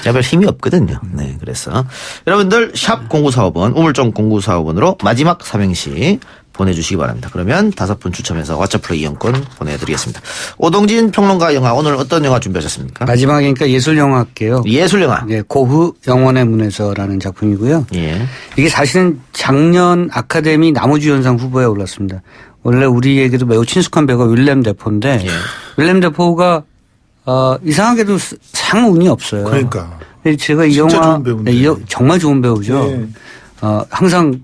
제가 별 힘이 없거든요. 네, 그래서. 여러분들, 샵 0945번, 우물정 0945번으로 마지막 삼행시 보내주시기 바랍니다. 그러면 5분 추첨해서 왓챠플레이 이용권 보내드리겠습니다. 오동진 평론가 영화, 오늘 어떤 영화 준비하셨습니까? 마지막이니까 예술영화 할게요. 예술영화. 예, 고흐 영원의 문에서라는 작품이고요. 예. 이게 사실은 작년 아카데미 나무주연상 후보에 올랐습니다. 원래 우리에게도 매우 친숙한 배우가 윌렘 데포인데 윌렘 데포가 이상하게도 상 운이 없어요. 그러니까. 제가 이 진짜 영화 좋은 배우인데. 정말 좋은 배우죠. 예. 항상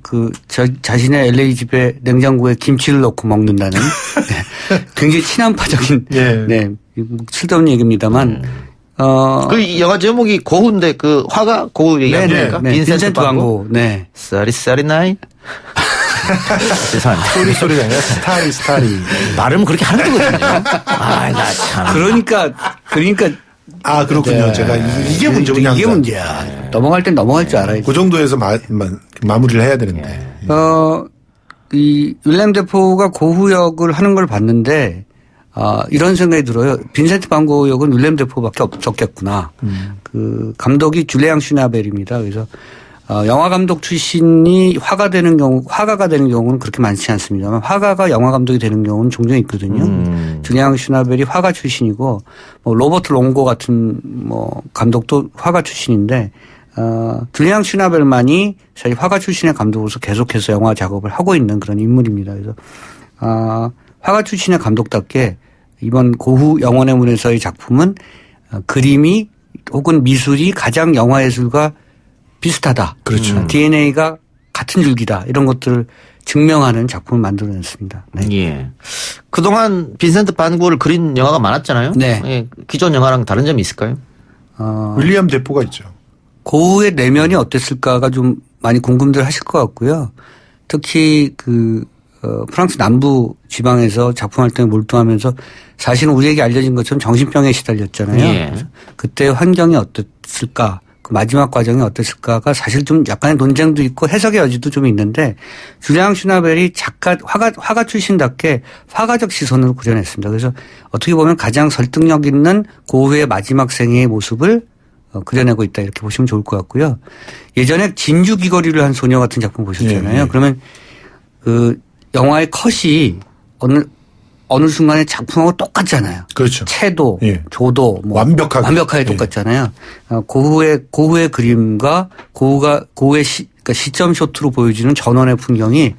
자신의 LA 집에 냉장고에 김치를 넣고 먹는다는 네, 굉장히 친한파적인 네, 쓸데없는 얘기입니다만 그 영화 제목이 고흐인데 그 화가 고흐 얘기합니까? 네, 빈센트 반 고흐. 네. 쌀이 나이. 죄송합니다. 소리가 아니라 스타리. 발음 그렇게 하는 거거든요. 아, 나 참. 그러니까 아, 그렇군요. 네. 제가 이게 문제군요. 이게 문제야. 넘어갈 땐 넘어갈 줄 알아야지. 그 정도에서 마무리를 해야 되는데. 이 윌렘 데포가 고흐 역을 하는 걸 봤는데 이런 생각이 들어요. 빈센트 반 고흐 역은 윌렘 데포밖에 없었겠구나. 그 감독이 줄리앙 슈나벨입니다. 그래서 영화 감독 출신이 화가가 되는 경우는 그렇게 많지 않습니다만 화가가 영화 감독이 되는 경우는 종종 있거든요. 줄리앙 슈나벨이 화가 출신이고 뭐 로버트 롱고 같은 뭐 감독도 화가 출신인데 줄리앙 슈나벨만이 사실 화가 출신의 감독으로서 계속해서 영화 작업을 하고 있는 그런 인물입니다. 그래서 화가 출신의 감독답게 이번 고흐 영원의 문에서의 작품은 그림이 혹은 미술이 가장 영화예술과 비슷하다. 그렇죠. DNA가 같은 줄기다. 이런 것들을 증명하는 작품을 만들어냈습니다. 네. 예. 그동안 빈센트 반 고흐를 그린 영화가 많았잖아요. 네. 예. 기존 영화랑 다른 점이 있을까요? 윌리엄 데포가 있죠. 고흐의 내면이 어땠을까가 좀 많이 궁금들 하실 것 같고요. 특히 프랑스 남부 지방에서 작품 활동에 몰두하면서 사실은 우리에게 알려진 것처럼 정신병에 시달렸잖아요. 예. 그때 환경이 어땠을까? 그 마지막 과정이 어땠을까가 사실 좀 약간의 논쟁도 있고 해석의 여지도 좀 있는데 줄리앙 슈나벨이 화가 출신답게 화가적 시선으로 구현했습니다. 그래서 어떻게 보면 가장 설득력 있는 고흐의 마지막 생애의 모습을 그려내고 있다 이렇게 보시면 좋을 것 같고요. 예전에 진주 귀걸이를 한 소녀 같은 작품 보셨잖아요. 예. 그러면 그 영화의 컷이 어느 순간에 작품하고 똑같잖아요. 그렇죠. 채도, 예. 조도 뭐 완벽하게 똑같잖아요. 고흐의 그림과 고흐의 그러니까 시점 쇼트로 보여지는 전원의 풍경이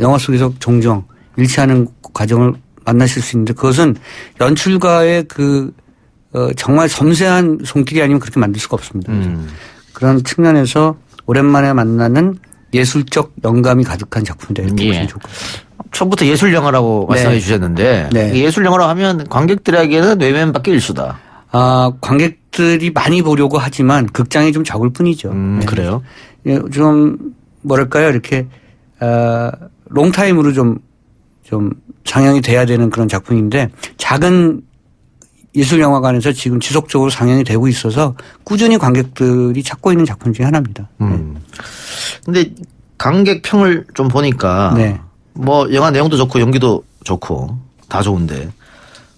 영화 속에서 종종 일치하는 과정을 만나실 수 있는데 그것은 연출가의 정말 섬세한 손길이 아니면 그렇게 만들 수가 없습니다. 그런 측면에서 오랜만에 만나는 예술적 영감이 가득한 작품이다 이렇게 보시면 좋을 것 같아요. 처음부터 예술 영화라고 말씀해 주셨는데 예술 영화라고 하면 관객들에게는 뇌면밖에 일수다. 관객들이 많이 보려고 하지만 극장이 좀 적을 뿐이죠. 그래요? 좀 뭐랄까요 이렇게 롱타임으로 좀 상영이 돼야 되는 그런 작품인데 작은 예술영화관에서 지금 지속적으로 상영이 되고 있어서 꾸준히 관객들이 찾고 있는 작품 중에 하나입니다. 근데 관객 평을 좀 보니까 뭐 영화 내용도 좋고 연기도 좋고 다 좋은데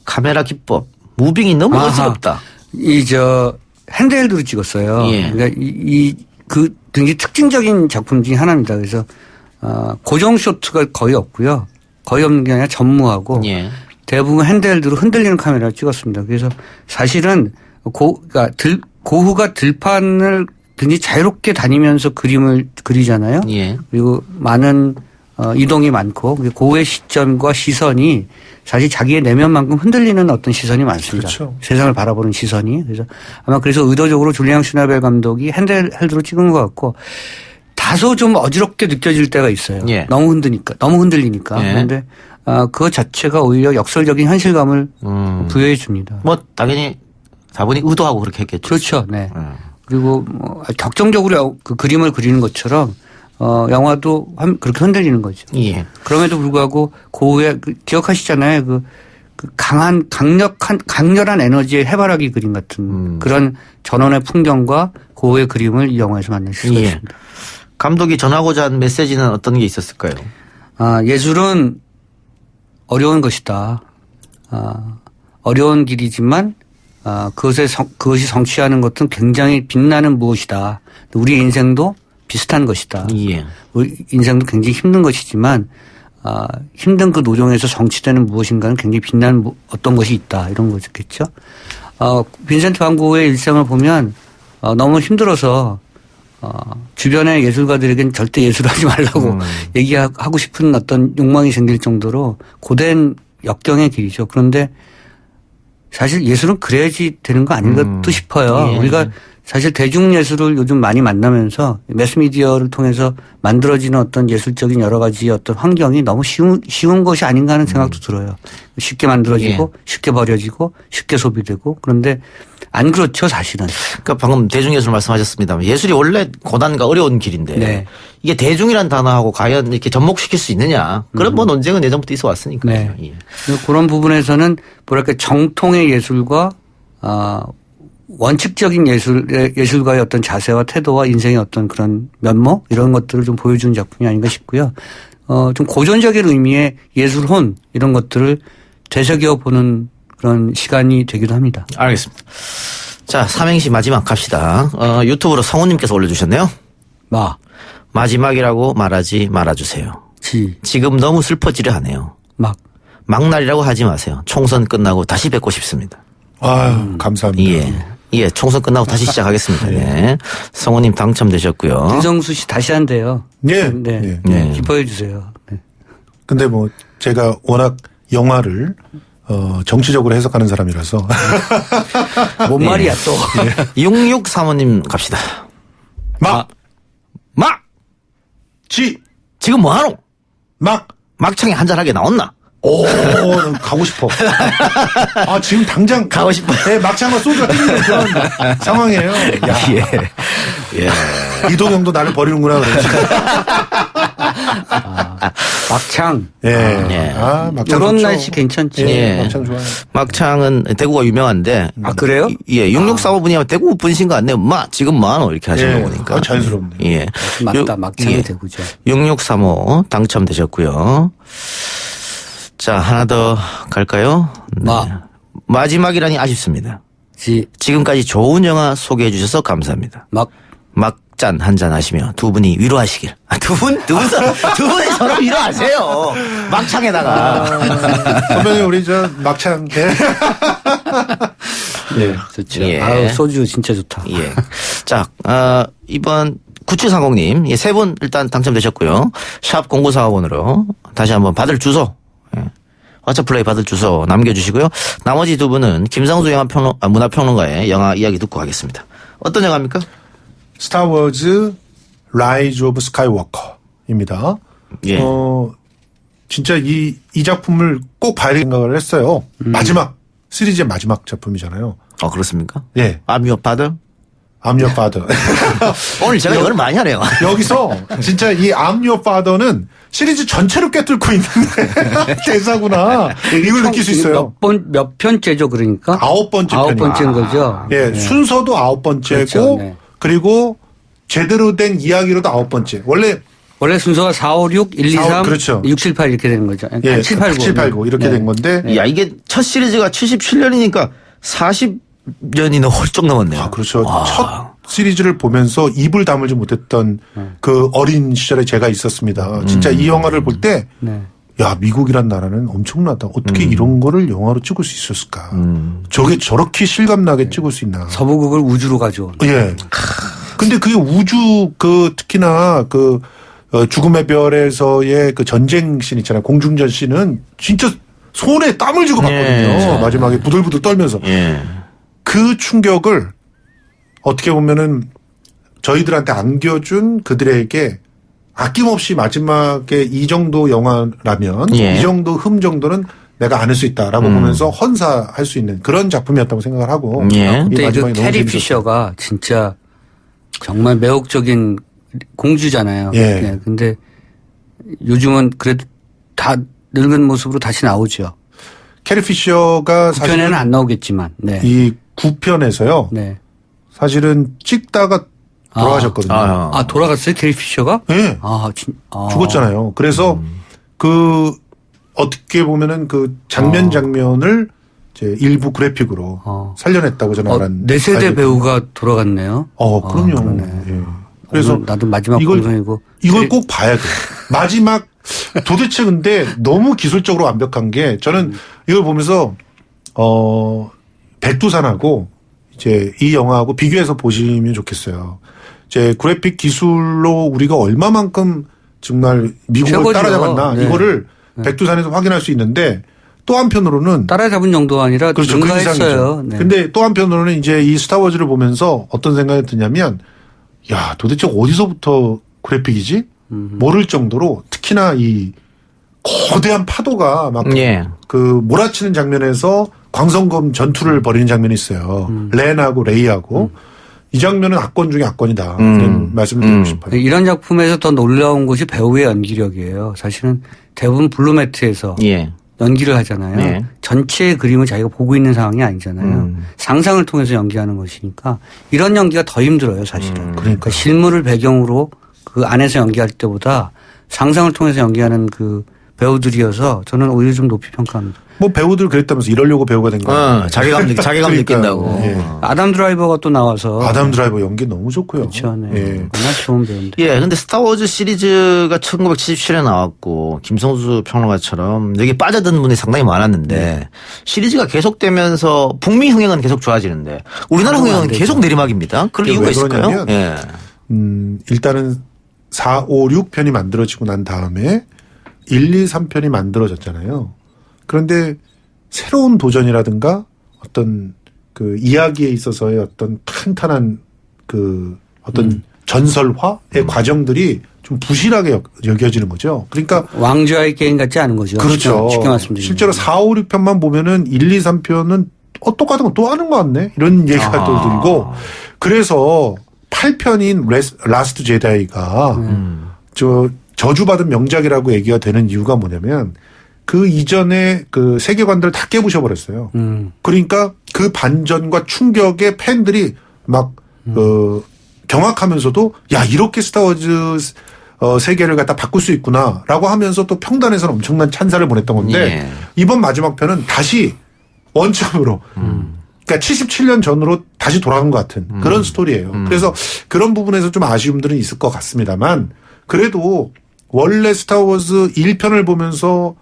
카메라 기법, 무빙이 너무 어지럽다. 핸드헬드로 찍었어요. 예. 그러니까 그 굉장히 특징적인 작품 중에 하나입니다. 그래서 고정 쇼트가 거의 없고요. 거의 없는 게 아니라 전무하고 대부분 핸드헬드로 흔들리는 카메라를 찍었습니다. 그래서 사실은 그러니까 고흐가 들판을 굉장히 자유롭게 다니면서 그림을 그리잖아요. 그리고 많은 이동이 많고 고흐의 시점과 시선이 사실 자기의 내면만큼 흔들리는 어떤 시선이 많습니다. 그렇죠. 세상을 바라보는 시선이. 그래서 의도적으로 줄리앙 슈나벨 감독이 핸드헬드로 찍은 것 같고 다소 좀 어지럽게 느껴질 때가 있어요. 너무 흔들리니까. 그런데 그것 자체가 오히려 역설적인 현실감을 부여해 줍니다. 뭐 당연히 다분히 의도하고 그렇게 했겠죠. 그렇죠. 네. 그리고 뭐 격정적으로 그 그림을 그리는 것처럼 영화도 그렇게 흔들리는 거죠. 예. 그럼에도 불구하고 고흐의 기억하시잖아요. 그 강렬한 에너지의 해바라기 그림 같은 그런 전원의 풍경과 고흐의 그림을 이 영화에서 만날 수가 있습니다. 감독이 전하고자 한 메시지는 어떤 게 있었을까요? 예술은 어려운 것이다. 어려운 길이지만 그것이 성취하는 것은 굉장히 빛나는 무엇이다. 우리 인생도 비슷한 것이다. 예. 우리 인생도 굉장히 힘든 것이지만 힘든 그 노정에서 성취되는 무엇인가는 굉장히 빛나는 어떤 것이 있다. 이런 거겠죠. 빈센트 반 고흐의 일생을 보면 너무 힘들어서 주변의 예술가들에겐 절대 예술하지 말라고 얘기하고 싶은 어떤 욕망이 생길 정도로 고된 역경의 길이죠. 그런데 사실 예술은 그래야지 되는 거 아닌가도 싶어요. 예. 우리가 사실 대중예술을 요즘 많이 만나면서 매스미디어를 통해서 만들어지는 어떤 예술적인 여러 가지 어떤 환경이 너무 쉬운 것이 아닌가 하는 생각도 들어요. 쉽게 만들어지고 쉽게 버려지고 쉽게 소비되고 그런데 안 그렇죠 사실은. 그러니까 방금 대중예술 말씀하셨습니다만 예술이 원래 고단과 어려운 길인데 네. 이게 대중이란 단어하고 과연 이렇게 접목시킬 수 있느냐 그런 뭐 논쟁은 예전부터 있어 왔으니까요. 네. 예. 그런 부분에서는 뭐랄까 정통의 예술과 원칙적인 예술가의 어떤 자세와 태도와 인생의 어떤 그런 면모 이런 것들을 좀 보여주는 작품이 아닌가 싶고요. 좀 고전적인 의미의 예술혼 이런 것들을 되새겨 보는 그런 시간이 되기도 합니다. 알겠습니다. 자, 삼행시 마지막 갑시다. 유튜브로 성우님께서 올려주셨네요. 마지막이라고 말하지 말아주세요. 지금 너무 슬퍼지려 하네요. 막날이라고 하지 마세요. 총선 끝나고 다시 뵙고 싶습니다. 감사합니다. 예, 총선 끝나고 다시 시작하겠습니다. 네. 성우님 당첨되셨고요. 김성수 씨 다시 한대요. 네. 기뻐해 주세요. 네. 근데 뭐 제가 워낙 영화를 정치적으로 해석하는 사람이라서. 뭔 말이야 또. 6635님 갑시다. 지금 뭐하노? 막창에 한잔하게 나왔나? 난 가고 싶어. 지금 당장 가고 싶어. 네, 막창과 소주가 땡기는 그런 상황이에요. 이동형도 나를 버리는구나. 막창. 막창 이런 좋죠. 날씨 괜찮지. 막창 좋아요. 막창은 대구가 유명한데. 그래요? 6645분이 대구 분이신 거 같네요. 지금 뭐하노? 이렇게 하시는 거 보니까. 자연스럽네. 예. 맞다. 막창이 대구죠. 6635 당첨되셨고요. 자, 하나 더 갈까요? 네. 마지막이라니 아쉽습니다. 지금까지 좋은 영화 소개해 주셔서 감사합니다. 막잔 한잔 하시며 두 분이 위로하시길. 두 분이 서로 위로하세요. 막창에다가. 선배님, 우리 막창. 좋죠. 소주 진짜 좋다. 자, 이번 9730님, 세 분 일단 당첨되셨고요. 샵 0945번으로 다시 한번 받을 주소. 왓챠플레이 받을 주소 남겨주시고요. 나머지 두 분은 김상수 문화평론가의 영화 이야기 듣고 가겠습니다. 어떤 영화입니까? 스타워즈 라이즈 오브 스카이워커입니다. 진짜 이 작품을 꼭 봐야 생각을 했어요. 시리즈의 마지막 작품이잖아요. 그렇습니까? 예. I'm your father? I'm your father. 오늘 제가 이걸 많이 하네요. 여기서 진짜 이 I'm your father는 시리즈 전체를 꿰뚫고 있는 대사구나. 이걸 느낄 수 있어요. 몇 편째죠, 그러니까? 9번째 편이에요. 9번째인 거죠. 순서도 9번째고 그렇죠, 그리고 제대로 된 이야기로도 9번째. 원래 순서가 4, 5, 6, 1, 2, 3, 그렇죠. 6, 7, 8 이렇게 되는 거죠. 7, 8, 9 이렇게 된 건데. 이게 첫 시리즈가 77년이니까 40년이나 훌쩍 넘었네요. 그렇죠. 첫 시리즈를 보면서 입을 다물지 못했던 그 어린 시절에 제가 있었습니다. 진짜 이 영화를 볼 때 미국이란 나라는 엄청나다. 어떻게 이런 거를 영화로 찍을 수 있었을까. 저게 저렇게 실감나게 찍을 수 있나. 서부극을 우주로 가져온. 근데 그게 우주 특히나 죽음의 별에서의 그 전쟁 씬 있잖아요. 공중전 씬은 진짜 손에 땀을 쥐고 봤거든요. 마지막에 부들부들 떨면서. 그 충격을 어떻게 보면은 저희들한테 안겨준 그들에게 아낌없이 마지막에 이 정도 영화라면 이 정도 정도는 내가 안을 수 있다라고 보면서 헌사할 수 있는 그런 작품이었다고 생각을 하고. 근데 그 캐리 피셔가 진짜 정말 매혹적인 공주잖아요. 예. 네, 근데 요즘은 그래도 다 늙은 모습으로 다시 나오죠. 캐리 피셔가 9편에는 안 나오겠지만. 네. 이 9편에서요. 네. 사실은 찍다가 돌아가셨거든요. 돌아갔어요? 캐리 피셔가? 네. 죽었잖아요. 그래서 그 어떻게 보면은 그 장면을 이제 일부 그래픽으로 살려냈다고 저는 알았는데. 내 세대 배우가 돌아갔네요. 그럼요. 예. 그래서 나도 마지막 방송이고 이걸 꼭 봐야 돼요. 마지막 도대체 근데 너무 기술적으로 완벽한 게 저는 이걸 보면서 백두산하고 이제 이 영화하고 비교해서 보시면 좋겠어요. 이제 그래픽 기술로 우리가 얼마만큼 정말 미국을 최고죠. 따라잡았나 네. 이거를 백두산에서 확인할 수 있는데 또 한편으로는 따라잡은 정도가 아니라 그렇죠. 증가했어요. 네. 근데 또 한편으로는 이제 이 스타워즈를 보면서 어떤 생각이 드냐면 야 도대체 어디서부터 그래픽이지? 모를 정도로 특히나 이 거대한 파도가 막 그 몰아치는 장면에서 광선검 전투를 벌이는 장면이 있어요. 렌하고 레이하고 이 장면은 악권 중에 악권이다. 이런 말씀을 드리고 싶어요. 이런 작품에서 더 놀라운 것이 배우의 연기력이에요. 사실은 대부분 블루매트에서 연기를 하잖아요. 네. 전체의 그림을 자기가 보고 있는 상황이 아니잖아요. 상상을 통해서 연기하는 것이니까 이런 연기가 더 힘들어요, 사실은. 그러니까 실물을 배경으로 그 안에서 연기할 때보다 상상을 통해서 연기하는 그 배우들이어서 저는 오히려 좀 높이 평가합니다. 뭐 배우들 그랬다면서 이러려고 배우가 된 거예요. 자괴감 느낀다고. 예. 아담 드라이버가 또 나와서. 아담 드라이버 연기 너무 좋고요. 그렇죠. 네. 예. 워낙 좋은 배우인데. 예, 근데 스타워즈 시리즈가 1977년에 나왔고 김성수 평론가처럼 여기 빠져든 분이 상당히 많았는데 시리즈가 계속되면서 북미 흥행은 계속 좋아지는데 우리나라 흥행은 계속 내리막입니다. 그럴 이유가 있을까요? 예. 일단은 4, 5, 6편이 만들어지고 난 다음에 1, 2, 3편이 만들어졌잖아요. 그런데 새로운 도전이라든가 어떤 그 이야기에 있어서의 어떤 탄탄한 그 어떤 전설화의 과정들이 좀 부실하게 여겨지는 거죠. 그러니까 왕좌의 게임 같지 않은 거죠. 그렇죠. 쉽게 말씀드리면. 실제로 4, 5, 6편만 보면은 1, 2, 3편은 똑같은 거 또 하는 거 같네? 이런 얘기가 또 들고 그래서 8편인 라스트 제다이가 저주받은 명작이라고 얘기가 되는 이유가 뭐냐면 그 이전에 그 세계관들을 다 깨부셔버렸어요. 그러니까 그 반전과 충격에 팬들이 막 경악하면서도 야 이렇게 스타워즈 세계를 갖다 바꿀 수 있구나라고 하면서 또 평단에서는 엄청난 찬사를 보냈던 건데 이번 마지막 편은 다시 원점으로 그러니까 77년 전으로 다시 돌아간 것 같은 그런 스토리예요. 그래서 그런 부분에서 좀 아쉬움들은 있을 것 같습니다만 그래도 원래 스타워즈 1편을 보면서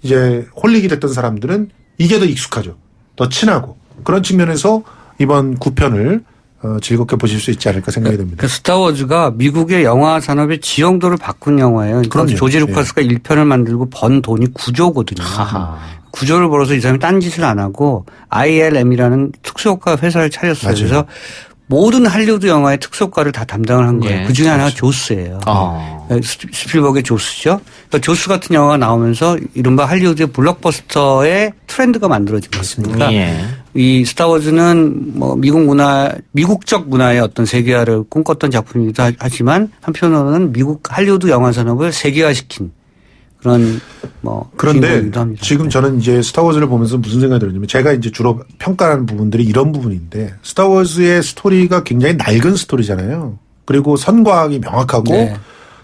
이제 홀릭이 됐던 사람들은 이게 더 익숙하죠. 더 친하고 그런 측면에서 이번 9편을 즐겁게 보실 수 있지 않을까 생각이 듭니다. 그 스타워즈가 미국의 영화 산업의 지형도를 바꾼 영화예요. 그러니까 조지 루카스가 1편을 만들고 번 돈이 9조거든요. 구조를 벌어서 이 사람이 딴 짓을 안 하고 ILM이라는 특수효과 회사를 차렸어요. 맞아요. 그래서 모든 할리우드 영화의 특수효과를 다 담당을 한 거예요. 그 중에 하나가 조스예요. 스필버그의 조스죠. 그러니까 조스 같은 영화가 나오면서 이른바 할리우드의 블록버스터의 트렌드가 만들어진 것이니까 이 스타워즈는 뭐 미국적 문화의 어떤 세계화를 꿈꿨던 작품이기도 하지만 한편으로는 미국 할리우드 영화 산업을 세계화시킨 그런 그런데 지금 저는 이제 스타워즈를 보면서 무슨 생각이 들었냐면 제가 이제 주로 평가하는 부분들이 이런 부분인데 스타워즈의 스토리가 굉장히 낡은 스토리잖아요. 그리고 선과학이 명확하고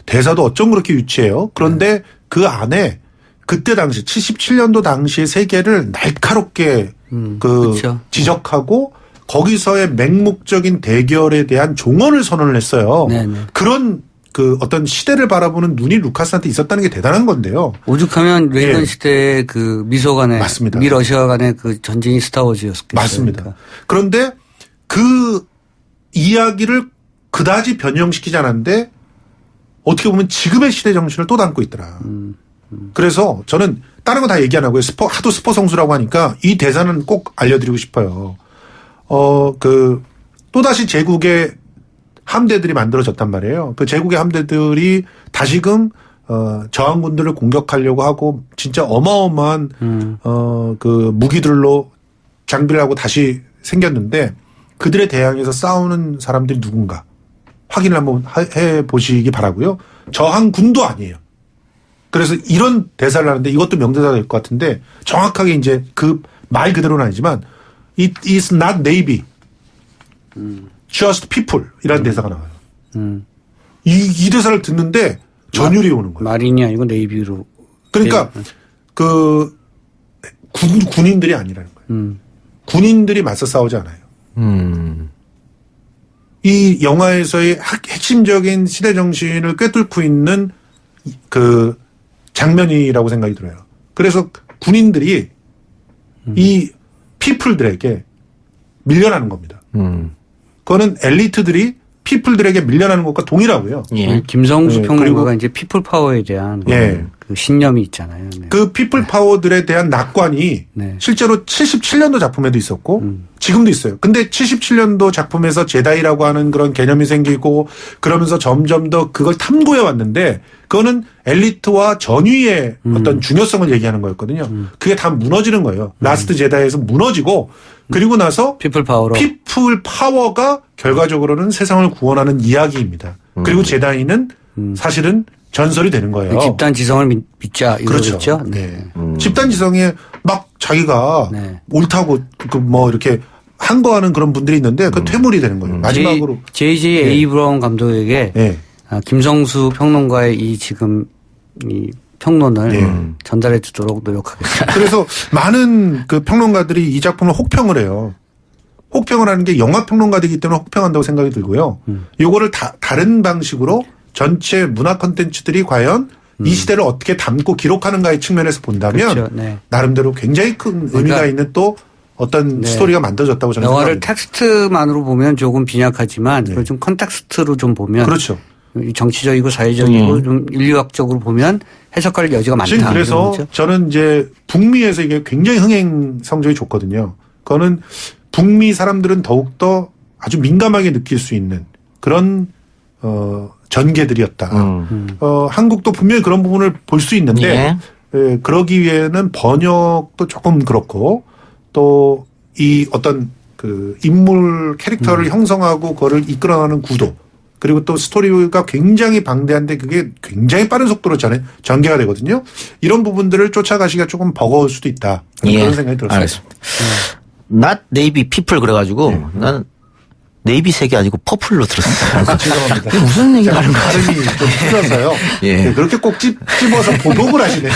대사도 어쩜 그렇게 유치해요. 그런데 그 안에 그때 당시 77년도 당시의 세계를 날카롭게 그렇죠. 지적하고 거기서의 맹목적인 대결에 대한 종언을 선언을 했어요. 그런 그 어떤 시대를 바라보는 눈이 루카스한테 있었다는 게 대단한 건데요. 오죽하면 레이건 시대의 그 미소 간의 맞습니다. 미러시아 간의 그 전쟁이 스타워즈였겠어요. 맞습니다. 그러니까. 그런데 그 이야기를 그다지 변형시키지 않았는데 어떻게 보면 지금의 시대 정신을 또 담고 있더라. 그래서 저는 다른 거 다 얘기 안 하고요. 하도 스포 성수라고 하니까 이 대사는 꼭 알려드리고 싶어요. 또다시 제국의 함대들이 만들어졌단 말이에요. 그 제국의 함대들이 다시금 저항군들을 공격하려고 하고 진짜 어마어마한 그 무기들로 장비를 하고 다시 생겼는데 그들에 대항해서 싸우는 사람들이 누군가 확인을 한번 해 보시기 바라고요. 저항군도 아니에요. 그래서 이런 대사를 하는데 이것도 명대사가 될 것 같은데 정확하게 이제 그 말 그대로는 아니지만 It is not Navy, just people 이라는 대사가 나와요. 이 대사를 듣는데 전율이 오는 거예요. 마린이 아니고 네이비로. 그러니까 그 군인들이 아니라는 거예요. 군인들이 맞서 싸우지 않아요. 이 영화에서의 핵심적인 시대 정신을 꿰뚫고 있는 그 장면이라고 생각이 들어요. 그래서 군인들이 이 피플들에게 밀려나는 겁니다. 그거는 엘리트들이 피플들에게 밀려나는 것과 동일하고요. 예. 김성수 평론가가 이제 피플 파워에 대한 그 신념이 있잖아요. 네. 그 피플 파워들에 대한 낙관이 실제로 77년도 작품에도 있었고 지금도 있어요. 근데 77년도 작품에서 제다이라고 하는 그런 개념이 생기고 그러면서 점점 더 그걸 탐구해 왔는데 그거는 엘리트와 전위의 어떤 중요성을 얘기하는 거였거든요. 그게 다 무너지는 거예요. 라스트 제다이에서 무너지고 그리고 나서 피플 파워가 결과적으로는 세상을 구원하는 이야기입니다. 그리고 제다이는 사실은 전설이 되는 거예요. 집단 지성을 믿자 이거죠. 그렇죠. 네. 집단 지성에 막 자기가 옳다고 뭐 이렇게 항거하는 그런 분들이 있는데 그 퇴물이 되는 거예요. 마지막으로 J.J. 에이브럼 감독에게 김성수 평론가의 이 지금 이 평론을 전달해 주도록 노력하겠습니다. 그래서 많은 그 평론가들이 이 작품을 혹평을 해요. 혹평을 하는 게 영화 평론가들이기 때문에 혹평한다고 생각이 들고요. 요거를 다른 방식으로 전체 문화 콘텐츠들이 과연 이 시대를 어떻게 담고 기록하는가의 측면에서 본다면 그렇죠. 네. 나름대로 굉장히 큰 의미가 있는 또 어떤 스토리가 만들어졌다고 저는 영화를 생각합니다. 텍스트만으로 보면 조금 빈약하지만 그걸 좀 컨텍스트로 좀 보면 그렇죠. 정치적이고 사회적이고 좀 인류학적으로 보면 해석할 여지가 많다. 지금 그래서 저는 이제 북미에서 이게 굉장히 흥행 성적이 좋거든요. 그거는 북미 사람들은 더욱더 아주 민감하게 느낄 수 있는 그런 전개들이었다. 한국도 분명히 그런 부분을 볼 수 있는데 그러기 위해는 번역도 조금 그렇고 또 이 어떤 그 인물 캐릭터를 형성하고 그거를 이끌어가는 구도 그리고 또 스토리가 굉장히 방대한데 그게 굉장히 빠른 속도로 전개가 되거든요. 이런 부분들을 쫓아가시기가 조금 버거울 수도 있다. 그런 생각이 들었어요. 알겠습니다. Not Navy People 그래가지고 나는 네이비 색이 아니고 퍼플로 들었어요. 죄송합니다. 이게 무슨 얘기가 하는 거야? 발음이 좀 틀려서요. 네, 그렇게 꼭 집어서 보복을 하시네요.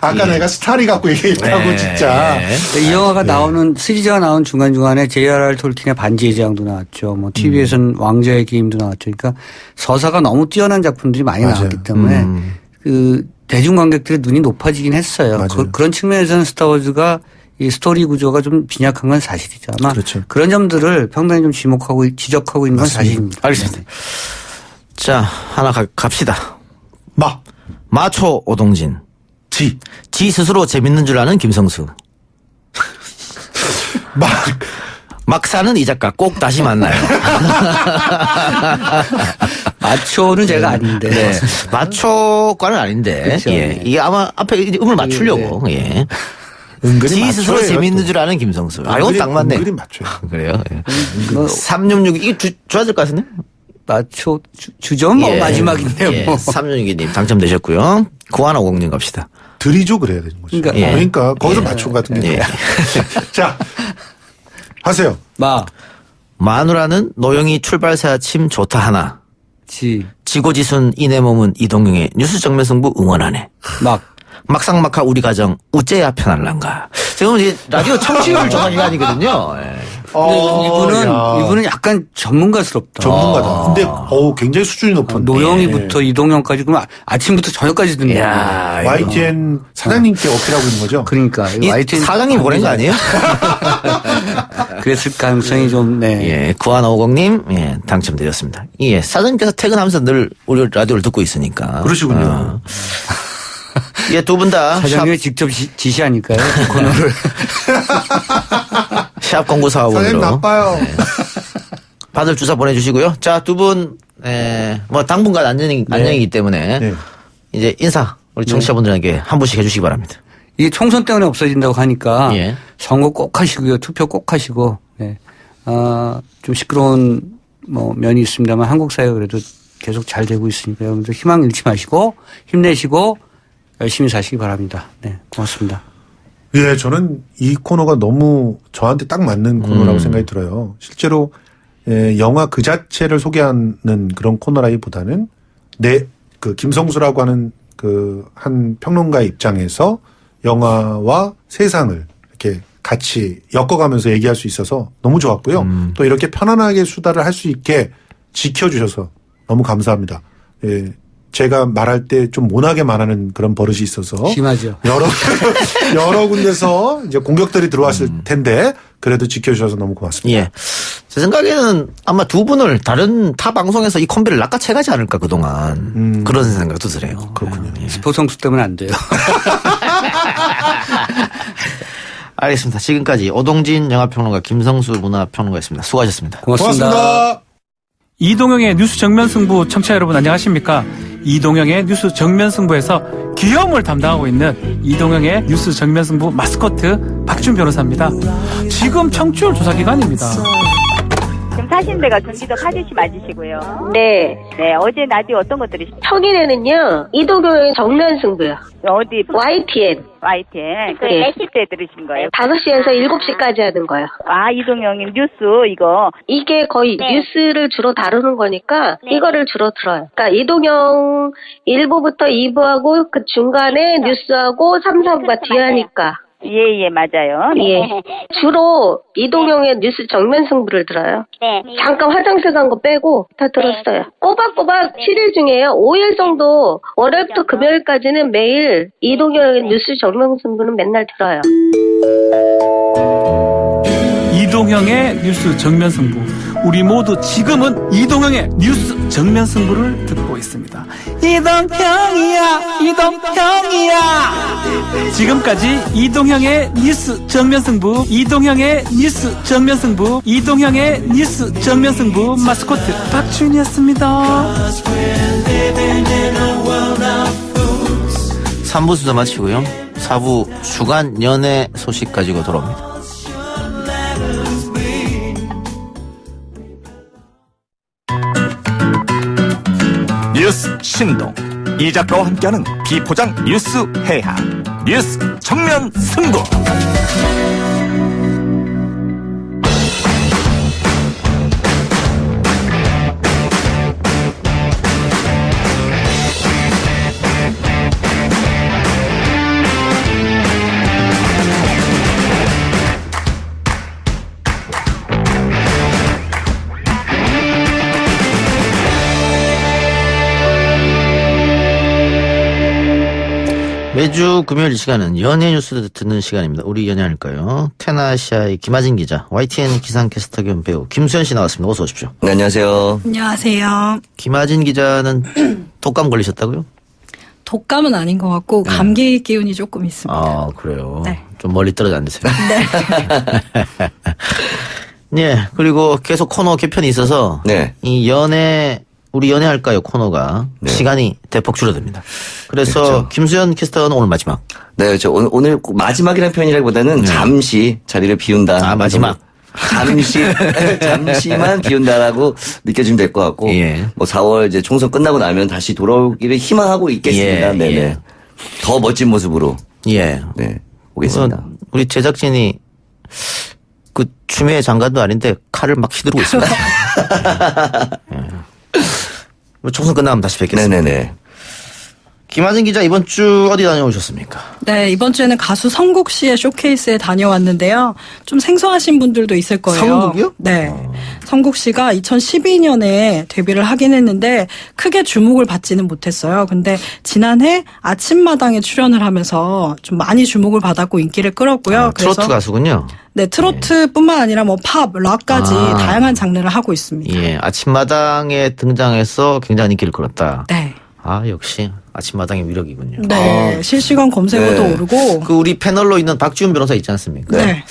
아까 내가 스타리 갖고 얘기했다고 진짜. 이 영화가 나오는 시리즈가 나온 중간중간에 J.R.R. 톨킨의 반지의 제왕도 나왔죠. 뭐 TV에서는 왕좌의 게임도 나왔죠. 그러니까 서사가 너무 뛰어난 작품들이 많이 나왔기 때문에 그 대중관객들의 눈이 높아지긴 했어요. 그런 측면에서는 스타워즈가 이 스토리 구조가 좀 빈약한 건 사실이죠. 아마 그런 점들을 평단히 좀 지적하고 있는 건 사실입니다. 알겠습니다. 자, 하나 갑시다. 마초 오동진. 지 스스로 재밌는 줄 아는 김성수. 막 사는 이 작가 꼭 다시 만나요. 마초는 제가 아닌데. 네. 마초과는 아닌데. 그렇죠. 예. 이게 아마 앞에 음을 맞추려고. 예. 지 스스로 재밌는 줄 아는 김성수. 이건 딱 맞네. 은근히 맞춰요. 그래요. 예. 366 이게 좋아질 것 같은데? 마초 주점 뭐 마지막인데요. 뭐. 366님 당첨되셨고요. 9150님 갑시다. 드리죠 그래야 되는 거죠. 그러니까 거기서 맞춤 같은 게. 자, 하세요. 마누라는 노영이 출발새 아침 좋다 하나. 지고지순 이내 몸은 이동경의 뉴스 정면 승부 응원하네. 막상막하 우리 가정 우째야 편할란가. 지금 이제 라디오 청취율 조사 기간이거든요. 이분은 약간 전문가스럽다. 전문가다. 근데 굉장히 수준이 높은. 노영이부터 이동영까지 그러면 아침부터 저녁까지 듣는 YTN 사장님께 어필하고 있는 거죠. 그러니까 YTN 사장님 보낸 거 아니에요? 그랬을 가능성이 좀. 예, 9150님 예, 당첨되셨습니다. 예, 사장님께서 퇴근하면서 늘 우리 라디오를 듣고 있으니까. 그러시군요. 예, 두 분 다. 사장님이 직접 지시하니까요. 그 코너를. 샵 공구 사업으로. 사장님 나빠요. 네. 받을 주사 보내주시고요. 자, 두 분, 뭐 당분간 안녕이기 때문에 이제 인사 우리 청취자분들에게 한 분씩 해주시기 바랍니다. 이게 총선 때문에 없어진다고 하니까 선거 꼭 하시고요. 투표 꼭 하시고 좀 시끄러운 면이 있습니다만 한국 사회가 그래도 계속 잘 되고 있으니까 여러분들 희망 잃지 마시고 힘내시고 열심히 사시기 바랍니다. 네, 고맙습니다. 예, 저는 이 코너가 너무 저한테 딱 맞는 코너라고 생각이 들어요. 실제로 영화 그 자체를 소개하는 그런 코너라기보다는 그 김성수라고 하는 그 한 평론가의 입장에서 영화와 세상을 이렇게 같이 엮어가면서 얘기할 수 있어서 너무 좋았고요. 또 이렇게 편안하게 수다를 할 수 있게 지켜주셔서 너무 감사합니다. 예. 제가 말할 때 좀 모나게 말하는 그런 버릇이 있어서 심하죠. 여러 군데서 이제 공격들이 들어왔을 텐데 그래도 지켜주셔서 너무 고맙습니다. 예. 제 생각에는 아마 두 분을 다른 타 방송에서 이 콤비를 낚아채가지 않을까 그동안 그런 생각도 들어요. 그렇군요. 예. 스포성수 때문에 안 돼요. 알겠습니다. 지금까지 오동진 영화평론가 김성수 문화평론가였습니다. 수고하셨습니다. 고맙습니다. 이동영의 뉴스 정면 승부 청취자 여러분 안녕하십니까? 이동영의 뉴스 정면 승부에서 기염을 담당하고 있는 이동영의 뉴스 정면 승부 마스코트 박준 변호사입니다. 지금 청취율 조사 기간입니다. 지금 사시는 데가 경기도 파주시 맞으시고요. 네. 네, 어제 라디오 어떤 것들이 평일에는요, 이동경의 정면 승부요. 어디? YTN. YTN. 그 네. 몇 시 때 들으신 거예요? 5시에서 7시까지 하는 거요. 아, 이동영님 뉴스 이거. 이게 거의 뉴스를 주로 다루는 거니까 이거를 주로 들어요. 그러니까 이동영 1부부터 2부하고 그 중간에 뉴스하고 3, 4부가 뒤에 하니까. 예, 맞아요. 예. 주로 이동영의 뉴스 정면 승부를 들어요. 네. 잠깐 화장실 간 거 빼고 다 들었어요. 꼬박꼬박 7일 중에요. 5일 정도 월요일부터 금요일까지는 매일 이동영의 뉴스 정면 승부는 맨날 들어요. 이동형의 뉴스 정면 승부. 우리 모두 지금은 이동형의 뉴스 정면 승부를 듣고 있습니다. 이동형이야, 이동형이야. 지금까지 이동형의 뉴스 정면 승부, 이동형의 뉴스 정면 승부, 이동형의 뉴스 정면 승부 마스코트 박준이었습니다. 3부 수다 마치고요. 4부 주간 연예 소식 가지고 돌아옵니다. 뉴스 신동 이 작가와 함께하는 비포장 뉴스 해학 뉴스 정면 승부. 매주 금요일 이 시간은 연예 뉴스 듣는 시간입니다. 우리 연예할까요? 테나시아의 김하진 기자, YTN 기상캐스터 겸 배우 김수현 씨 나왔습니다. 어서 오십시오. 네, 안녕하세요. 안녕하세요. 김하진 기자는 독감 걸리셨다고요? 독감은 아닌 것 같고 감기 기운이 조금 있습니다. 아, 그래요? 네. 좀 멀리 떨어져 앉으세요. 네. 네, 그리고 계속 코너 개편이 있어서 네. 이 우리 연애할까요 코너가 시간이 대폭 줄어듭니다. 그래서 그렇죠. 김수현 캐스터는 오늘 마지막. 네, 오늘 마지막이라는 표현이라기보다는 잠시 자리를 비운다. 아, 마지막. 잠시만 비운다라고 느껴지면 될 것 같고. 예. 뭐 4월 이제 총선 끝나고 나면 다시 돌아오기를 희망하고 있겠습니다. 예, 네네. 예. 더 멋진 모습으로. 예. 네. 오겠습니다. 우리 제작진이 그 추미애 장관도 아닌데 칼을 막 휘두르고 있습니다. 예. 뭐 총선 끝나면 다시 뵙겠습니다. 네네네. 김하진 기자 이번 주 어디 다녀오셨습니까? 네, 이번 주에는 가수 성국 씨의 쇼케이스에 다녀왔는데요. 좀 생소하신 분들도 있을 거예요. 성국이요? 네. 성국 씨가 2012년에 데뷔를 하긴 했는데 크게 주목을 받지는 못했어요. 근데 지난해 아침마당에 출연을 하면서 좀 많이 주목을 받았고 인기를 끌었고요. 트로트 그래서 가수군요. 네, 트로트뿐만 아니라 뭐 팝, 락까지 다양한 장르를 하고 있습니다. 예, 아침마당에 등장해서 굉장히 인기를 끌었다. 네. 아, 역시 아침마당의 위력이군요. 네, 실시간 검색어도 네. 오르고. 그 우리 패널로 있는 박지훈 변호사 있지 않습니까? 네.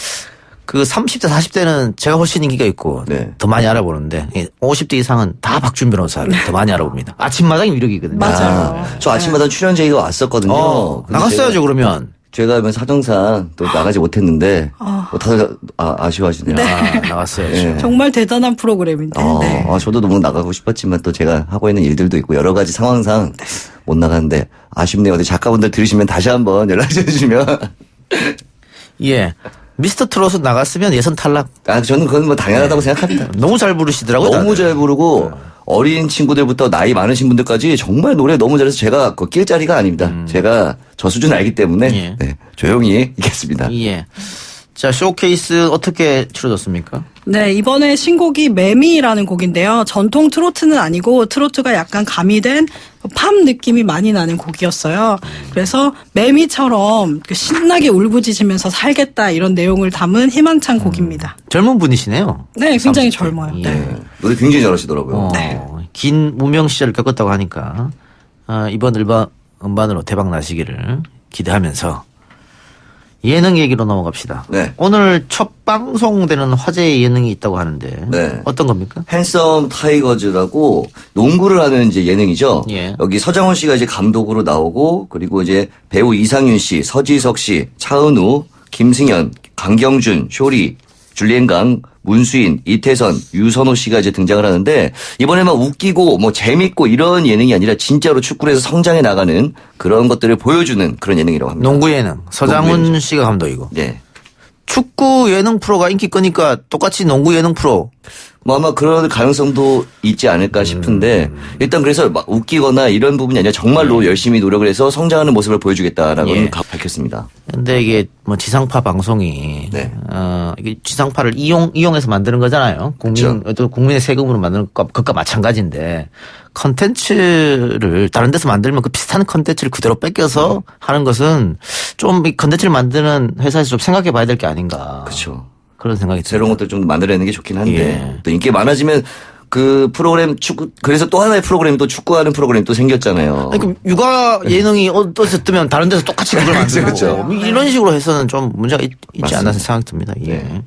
그 30대, 40대는 제가 훨씬 인기가 있고 더 많이 알아보는데 50대 이상은 다 박지훈 변호사를 더 많이 알아봅니다. 아침마당의 위력이거든요. 맞아요. 저 아침마당 출연 제의가 왔었거든요. 근데 나갔어야죠, 그러면. 제가 사정상 또 나가지 못했는데 다들 아쉬워하시네요. 네. 나왔어요. 네. 정말 대단한 프로그램인데. 네. 저도 너무 나가고 싶었지만 또 제가 하고 있는 일들도 있고 여러 가지 상황상 못 나가는데 아쉽네요. 근데 작가분들 들으시면 다시 한번 연락 주시면. 예. 미스터 트롯은 나갔으면 예선 탈락. 저는 그건 뭐 당연하다고 생각합니다. 너무 잘 부르시더라고요. 너무 잘 부르고 어린 친구들부터 나이 많으신 분들까지 정말 노래 너무 잘해서 제가 그 낄 자리가 아닙니다. 제가 저 수준 알기 때문에 네, 조용히 있겠습니다. 예. 자, 쇼케이스 어떻게 치러졌습니까? 네, 이번에 신곡이 매미라는 곡인데요. 전통 트로트는 아니고 트로트가 약간 가미된 팝 느낌이 많이 나는 곡이었어요. 그래서 매미처럼 신나게 울부짖으면서 살겠다 이런 내용을 담은 희망찬 곡입니다. 젊은 분이시네요. 네, 굉장히 젊어요. 예. 네. 노래 굉장히 잘하시더라고요. 네. 긴 무명 시절을 겪었다고 하니까 이번 음반으로 대박 나시기를 기대하면서 예능 얘기로 넘어갑시다. 네. 오늘 첫 방송되는 화제의 예능이 있다고 하는데 네. 어떤 겁니까? 핸섬 타이거즈라고 농구를 하는 이제 예능이죠. 예. 여기 서장훈 씨가 이제 감독으로 나오고 그리고 이제 배우 이상윤 씨, 서지석 씨, 차은우, 김승현, 강경준, 쇼리, 줄리엔강, 문수인, 이태선, 유선호 씨가 이제 등장을 하는데 이번에만 웃기고 뭐 재밌고 이런 예능이 아니라 진짜로 축구를 해서 성장해 나가는 그런 것들을 보여주는 그런 예능이라고 합니다. 농구 예능. 서장훈 씨가 감독이고. 네. 축구 예능 프로가 인기 끄니까 똑같이 농구 예능 프로. 뭐 아마 그런 가능성도 있지 않을까 싶은데 일단 그래서 막 웃기거나 이런 부분이 아니라 정말로 열심히 노력을 해서 성장하는 모습을 보여주겠다라고 밝혔습니다. 근데 이게 뭐 지상파 방송이 이게 지상파를 이용해서 만드는 거잖아요. 국민의 세금으로 만드는 것과 마찬가지인데 컨텐츠를 다른 데서 만들면 그 비슷한 컨텐츠를 그대로 뺏겨서 하는 것은 좀 이 컨텐츠를 만드는 회사에서 좀 생각해 봐야 될 게 아닌가. 그렇죠. 그런 생각이 듭니다. 새로운 것들 좀 만들어내는 게 좋긴 한데 또 인기 많아지면 그 프로그램 축구 그래서 또 하나의 프로그램이 또 축구하는 프로그램이 또 생겼잖아요. 아니, 육아 예능이 어디서 뜨면 다른 데서 똑같이 그걸 만들고 그렇죠. 이런 식으로 해서는 좀 문제가 있지 않나 생각이 듭니다. 예.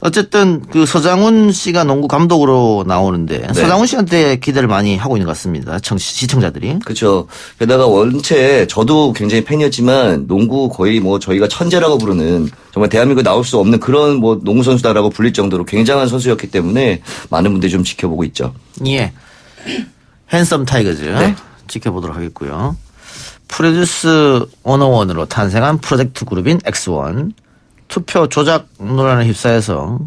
어쨌든 그 서장훈 씨가 농구 감독으로 나오는데 서장훈 씨한테 기대를 많이 하고 있는 것 같습니다. 시청자들이. 그렇죠. 게다가 원체 저도 굉장히 팬이었지만 농구 거의 뭐 저희가 천재라고 부르는 정말 대한민국에 나올 수 없는 그런 뭐 농구 선수다라고 불릴 정도로 굉장한 선수였기 때문에 많은 분들이 좀 지켜보고 있죠. 예. 핸섬 타이거즈 지켜보도록 하겠고요. 프로듀스 101으로 탄생한 프로젝트 그룹인 X1. 투표 조작 논란에 휩싸여서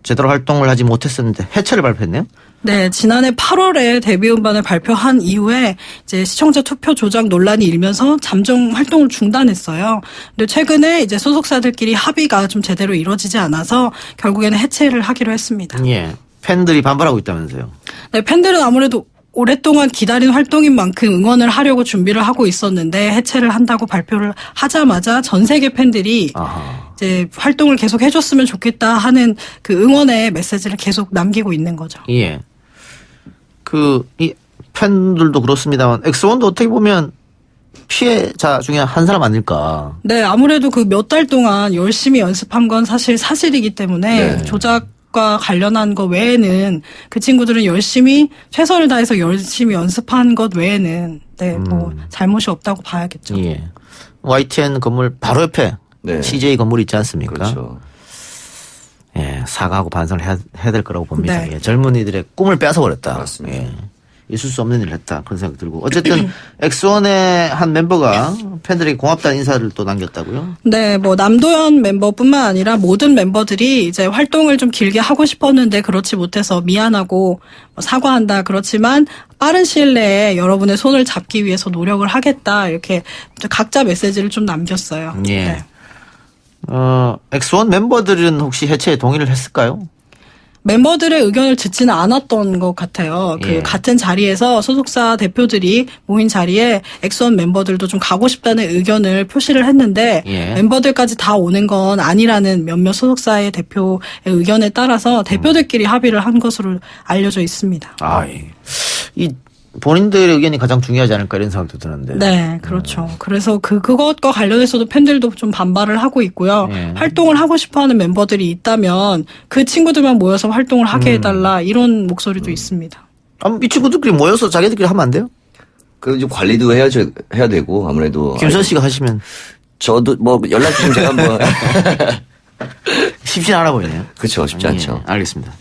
제대로 활동을 하지 못했었는데 해체를 발표했네요. 네, 지난해 8월에 데뷔 음반을 발표한 이후에 이제 시청자 투표 조작 논란이 일면서 잠정 활동을 중단했어요. 근데 최근에 이제 소속사들끼리 합의가 좀 제대로 이루어지지 않아서 결국에는 해체를 하기로 했습니다. 예. 팬들이 반발하고 있다면서요. 네, 팬들은 아무래도 오랫동안 기다린 활동인 만큼 응원을 하려고 준비를 하고 있었는데 해체를 한다고 발표를 하자마자 전 세계 팬들이 이제 활동을 계속 해줬으면 좋겠다 하는 그 응원의 메시지를 계속 남기고 있는 거죠. 예. 이 팬들도 그렇습니다만 엑소원도 어떻게 보면 피해자 중에 한 사람 아닐까. 네, 아무래도 그 몇 달 동안 열심히 연습한 건 사실이기 때문에 조작과 관련한 거 외에는 그 친구들은 열심히 최선을 다해서 열심히 연습한 것 외에는 뭐 잘못이 없다고 봐야겠죠. 예. YTN 건물 바로 옆에 CJ 건물이 있지 않습니까? 그렇죠. 예, 사과하고 반성을 해야 될 거라고 봅니다. 네. 예, 젊은이들의 꿈을 뺏어버렸다. 맞습니다. 예. 있을 수 없는 일을 했다. 그런 생각 들고. 어쨌든 엑스원의 한 멤버가 팬들에게 고맙다는 인사를 또 남겼다고요? 네, 뭐 남도현 멤버뿐만 아니라 모든 멤버들이 이제 활동을 좀 길게 하고 싶었는데 그렇지 못해서 미안하고 사과한다. 그렇지만 빠른 시일 내에 여러분의 손을 잡기 위해서 노력을 하겠다. 이렇게 각자 메시지를 좀 남겼어요. 예. 네. 엑스원 멤버들은 혹시 해체에 동의를 했을까요? 멤버들의 의견을 듣지는 않았던 것 같아요. 그 같은 자리에서 소속사 대표들이 모인 자리에 엑스원 멤버들도 좀 가고 싶다는 의견을 표시를 했는데 멤버들까지 다 오는 건 아니라는 몇몇 소속사의 대표의 의견에 따라서 대표들끼리 합의를 한 것으로 알려져 있습니다. 이 본인들의 의견이 가장 중요하지 않을까 이런 생각도 드는데. 네, 그렇죠. 그래서 그것과 관련해서도 팬들도 좀 반발을 하고 있고요. 활동을 하고 싶어하는 멤버들이 있다면 그 친구들만 모여서 활동을 하게 해달라 이런 목소리도 있습니다. 이 친구들끼리 모여서 자기들끼리 하면 안 돼요? 그 좀 관리도 해야 되고 아무래도. 김선 씨가 하시면. 저도 뭐 연락 주시면 제가 한번. 쉽지 않아 보이네요. 그렇죠. 쉽지 않죠. 알겠습니다.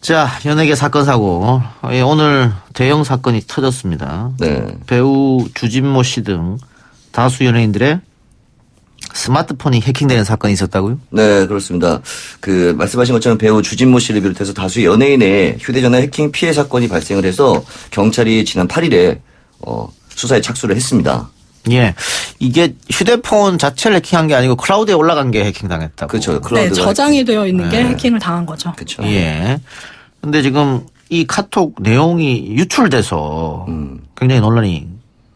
자, 연예계 사건 사고. 오늘 대형 사건이 터졌습니다. 네. 배우 주진모 씨 등 다수 연예인들의 스마트폰이 해킹되는 사건이 있었다고요? 네, 그렇습니다. 그 말씀하신 것처럼 배우 주진모 씨를 비롯해서 다수 연예인의 휴대전화 해킹 피해 사건이 발생을 해서 경찰이 지난 8일에 수사에 착수를 했습니다. 예. 이게 휴대폰 자체를 해킹한 게 아니고 클라우드에 올라간 게 해킹당했다고. 그렇죠. 네, 저장이 되어 있는 게 네. 해킹을 당한 거죠. 그렇죠. 예. 근데 지금 이 카톡 내용이 유출돼서 굉장히 논란이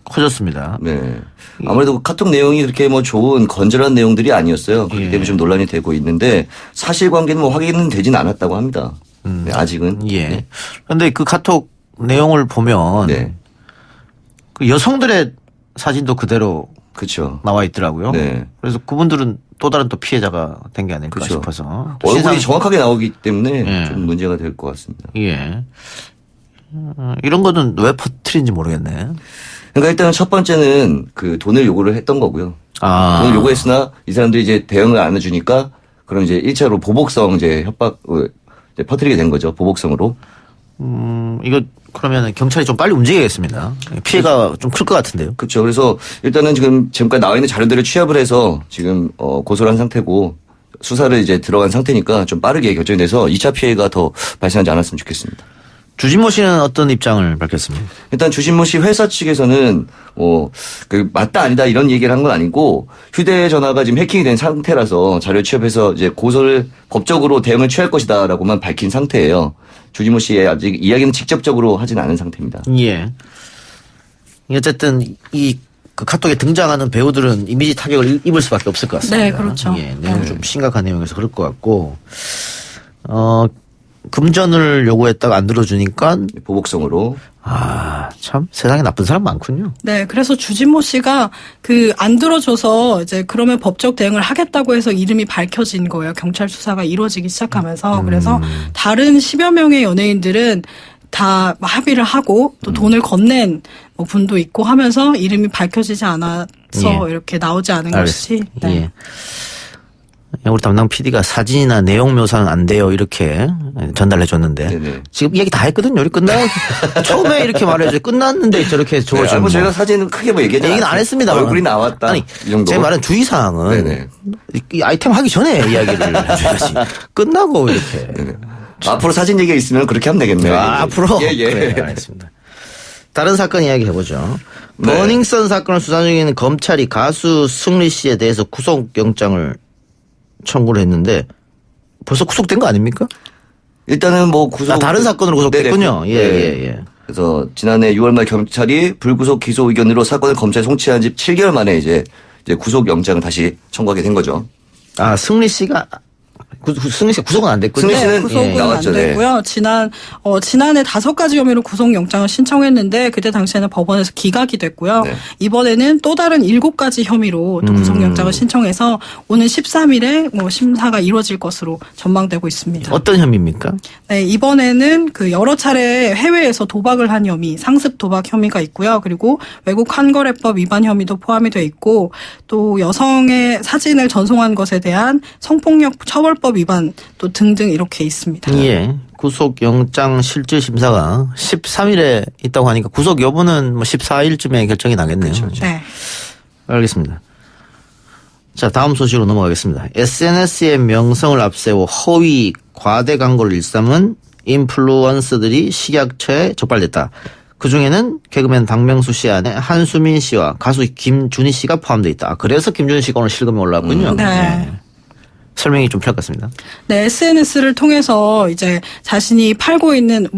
커졌습니다. 네. 아무래도 카톡 내용이 그렇게 뭐 좋은 건전한 내용들이 아니었어요. 그렇기 때문에 좀 논란이 되고 있는데 사실관계는 뭐 확인은 되진 않았다고 합니다. 네, 아직은. 예. 네. 그런데 그 카톡 내용을 보면 네. 그 여성들의 사진도 그대로 그렇죠. 나와 있더라고요. 네. 그래서 그분들은 또 다른 또 피해자가 된 게 아닐까 그렇죠. 싶어서. 얼굴이 정확하게 나오기 때문에 예. 좀 문제가 될 것 같습니다. 예. 이런 거는 왜 퍼뜨린지 모르겠네. 그러니까 일단 첫 번째는 그 돈을 요구를 했던 거고요. 아. 돈을 요구했으나 이 사람들이 이제 대응을 안 해주니까 그럼 이제 1차로 보복성 이제 협박을 이제 퍼뜨리게 된 거죠. 보복성으로. 이거 그러면 경찰이 좀 빨리 움직여야겠습니다. 피해가 좀 클 것 같은데요. 그렇죠. 그래서 일단은 지금까지 나와 있는 자료들을 취합을 해서 지금 고소를 한 상태고 수사를 이제 들어간 상태니까 좀 빠르게 결정이 돼서 2차 피해가 더 발생하지 않았으면 좋겠습니다. 주진모 씨는 어떤 입장을 밝혔습니까? 일단 주진모 씨 회사 측에서는 맞다 아니다 이런 얘기를 한 건 아니고 휴대전화가 지금 해킹이 된 상태라서 자료 취합해서 이제 고소를 법적으로 대응을 취할 것이다라고만 밝힌 상태예요. 주진모 씨의 아직 이야기는 직접적으로 하진 않은 상태입니다. 예. 어쨌든 그 카톡에 등장하는 배우들은 이미지 타격을 입을 수밖에 없을 것 같습니다. 네, 그렇죠. 예, 내용 좀 심각한 내용에서 그럴 것 같고, 금전을 요구했다가 안 들어주니까 보복성으로. 참 세상에 나쁜 사람 많군요. 네, 그래서 주진모 씨가 안 들어줘서 이제 그러면 법적 대응을 하겠다고 해서 이름이 밝혀진 거예요. 경찰 수사가 이루어지기 시작하면서. 그래서 다른 10여 명의 연예인들은 다 합의를 하고 또 돈을 건넨 분도 있고 하면서 이름이 밝혀지지 않아서 예. 이렇게 나오지 않은 알겠습니다. 것이. 네. 예. 우리 담당 PD가 사진이나 내용 묘사는 안 돼요 이렇게 전달해 줬는데 네네. 지금 이야기 다 했거든요. 우리 처음에 이렇게 말해줘 끝났는데 저렇게 적어주면 뭐 저희가 사진은 크게 뭐 얘기하지 얘기는 안 했습니다. 얼굴이 나왔다. 아니 이 정도. 제 말은 주의사항은 네네. 이 아이템 하기 전에 이야기를 해줘야지 끝나고 이렇게 앞으로 사진 얘기가 있으면 그렇게 하면 되겠네요. 앞으로 예, 예. 그래, 알겠습니다. 다른 사건 이야기 해보죠. 네. 버닝썬 사건을 수사 중인 검찰이 가수 승리 씨에 대해서 구속영장을 청구를 했는데 벌써 구속된 거 아닙니까? 일단은 뭐 구속 다른 사건으로 구속됐군요. 네네. 예. 그래서 지난해 6월 말 경찰이 불구속 기소 의견으로 사건을 검찰에 송치한 지 7개월 만에 이제 구속 영장을 다시 청구하게 된 거죠. 승리 씨가 승리 씨가 구속은 안 됐군요. 승리 씨는 구속은 나왔죠. 안 됐고요. 지난해 5가지 혐의로 구속영장을 신청했는데 그때 당시에는 법원에서 기각이 됐고요. 네. 이번에는 또 다른 7가지 혐의로 또 구속영장을 신청해서 오는 13일에 심사가 이루어질 것으로 전망되고 있습니다. 어떤 혐의입니까? 네, 이번에는 여러 차례 해외에서 도박을 한 혐의, 상습 도박 혐의가 있고요. 그리고 외국 환거래법 위반 혐의도 포함이 돼 있고 또 여성의 사진을 전송한 것에 대한 성폭력 처벌법 위반 또 등등 이렇게 있습니다. 예. 구속영장 실질 심사가 13일에 있다고 하니까 구속 여부는 14일쯤에 결정이 나겠네요. 그렇죠. 네. 알겠습니다. 자, 다음 소식으로 넘어가겠습니다. SNS의 명성을 앞세워 허위 과대 광고를 일삼은 인플루언서들이 식약처에 적발됐다. 그중에는 개그맨 박명수 씨 안에 한수민 씨와 가수 김준희 씨가 포함되어 있다. 그래서 김준희 씨가 오늘 실검에 올라왔군요. 네. 설명이 좀 필요할 것 같습니다. 네, SNS를 통해서 이제 자신이 팔고 있는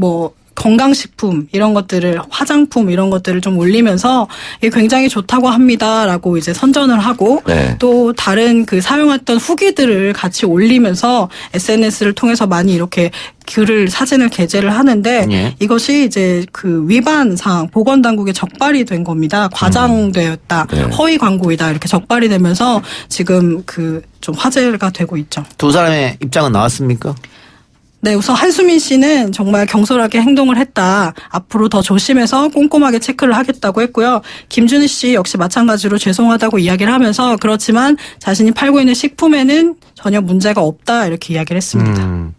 건강식품 이런 것들을 화장품 이런 것들을 좀 올리면서 이게 굉장히 좋다고 합니다라고 이제 선전을 하고 네. 또 다른 사용했던 후기들을 같이 올리면서 SNS를 통해서 많이 이렇게 사진을 게재를 하는데 예. 이것이 이제 위반 사항 보건당국에 적발이 된 겁니다. 과장되었다. 네. 허위 광고이다. 이렇게 적발이 되면서 지금 좀 화제가 되고 있죠. 두 사람의 입장은 나왔습니까? 네, 우선 한수민 씨는 정말 경솔하게 행동을 했다. 앞으로 더 조심해서 꼼꼼하게 체크를 하겠다고 했고요. 김준희 씨 역시 마찬가지로 죄송하다고 이야기를 하면서 그렇지만 자신이 팔고 있는 식품에는 전혀 문제가 없다 이렇게 이야기를 했습니다.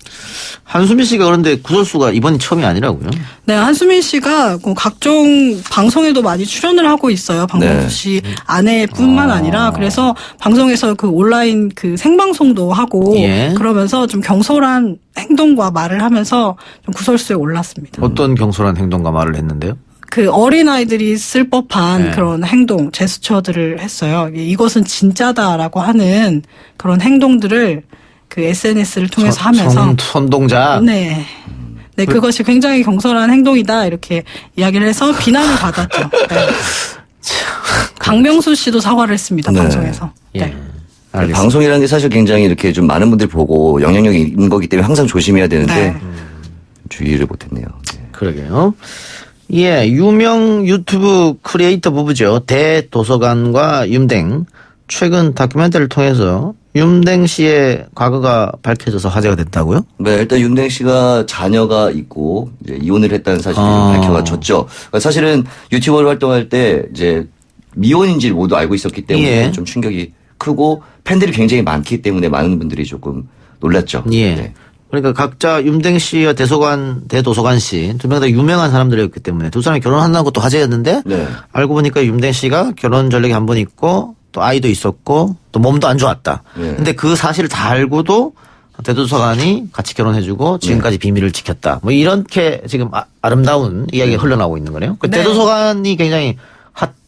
한수민 씨가 그런데 구설수가 이번이 처음이 아니라고요? 네, 한수민 씨가 각종 방송에도 많이 출연을 하고 있어요. 박명수 씨 아내뿐만 아니라 그래서 방송에서 그 온라인 그 생방송도 하고 예. 그러면서 좀 경솔한 행동과 말을 하면서 좀 구설수에 올랐습니다. 어떤 경솔한 행동과 말을 했는데요? 그 어린아이들이 쓸 법한 네. 그런 행동, 제스처들을 했어요. 이것은 진짜다라고 하는 그런 행동들을 그 SNS를 통해서 하면서. 선동작? 네. 네, 그것이 굉장히 경솔한 행동이다 이렇게 이야기를 해서 비난을 받았죠. 네. 강명수 씨도 사과를 했습니다. 네. 방송에서. 네. 방송이라는 게 사실 굉장히 이렇게 좀 많은 분들이 보고 영향력이 있는 거기 때문에 항상 조심해야 되는데 네. 주의를 못했네요. 그러게요. 예, 유명 유튜브 크리에이터 부부죠. 대도서관과 윤댕. 최근 다큐멘터리를 통해서 윤댕 씨의 과거가 밝혀져서 화제가 됐다고요? 네, 일단 윤댕 씨가 자녀가 있고 이제 이혼을 했다는 사실이 밝혀졌죠. 그러니까 사실은 유튜버로 활동할 때 이제 미혼인지를 모두 알고 있었기 때문에 예. 좀 충격이 크고 팬들이 굉장히 많기 때문에 많은 분들이 조금 놀랐죠. 예. 네. 그러니까 각자 윤댕 씨와 대도서관 씨 두 명 다 유명한 사람들이었기 때문에 두 사람이 결혼한다는 것도 화제였는데 네. 알고 보니까 윤댕 씨가 결혼 전력이 한 번 있고 또 아이도 있었고 또 몸도 안 좋았다. 네. 근데 그 사실을 다 알고도 대도서관이 같이 결혼해주고 지금까지 비밀을 지켰다. 뭐 이렇게 지금 아름다운 이야기가 흘러나오고 있는 거네요. 그 네. 대도서관이 굉장히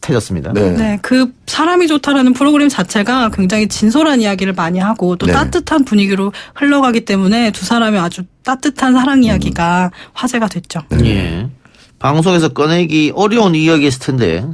핫해졌습니다. 네, 그 사람이 좋다라는 프로그램 자체가 굉장히 진솔한 이야기를 많이 하고 또 네. 따뜻한 분위기로 흘러가기 때문에 두 사람의 아주 따뜻한 사랑 이야기가 화제가 됐죠. 예. 방송에서 꺼내기 어려운 이야기였을 텐데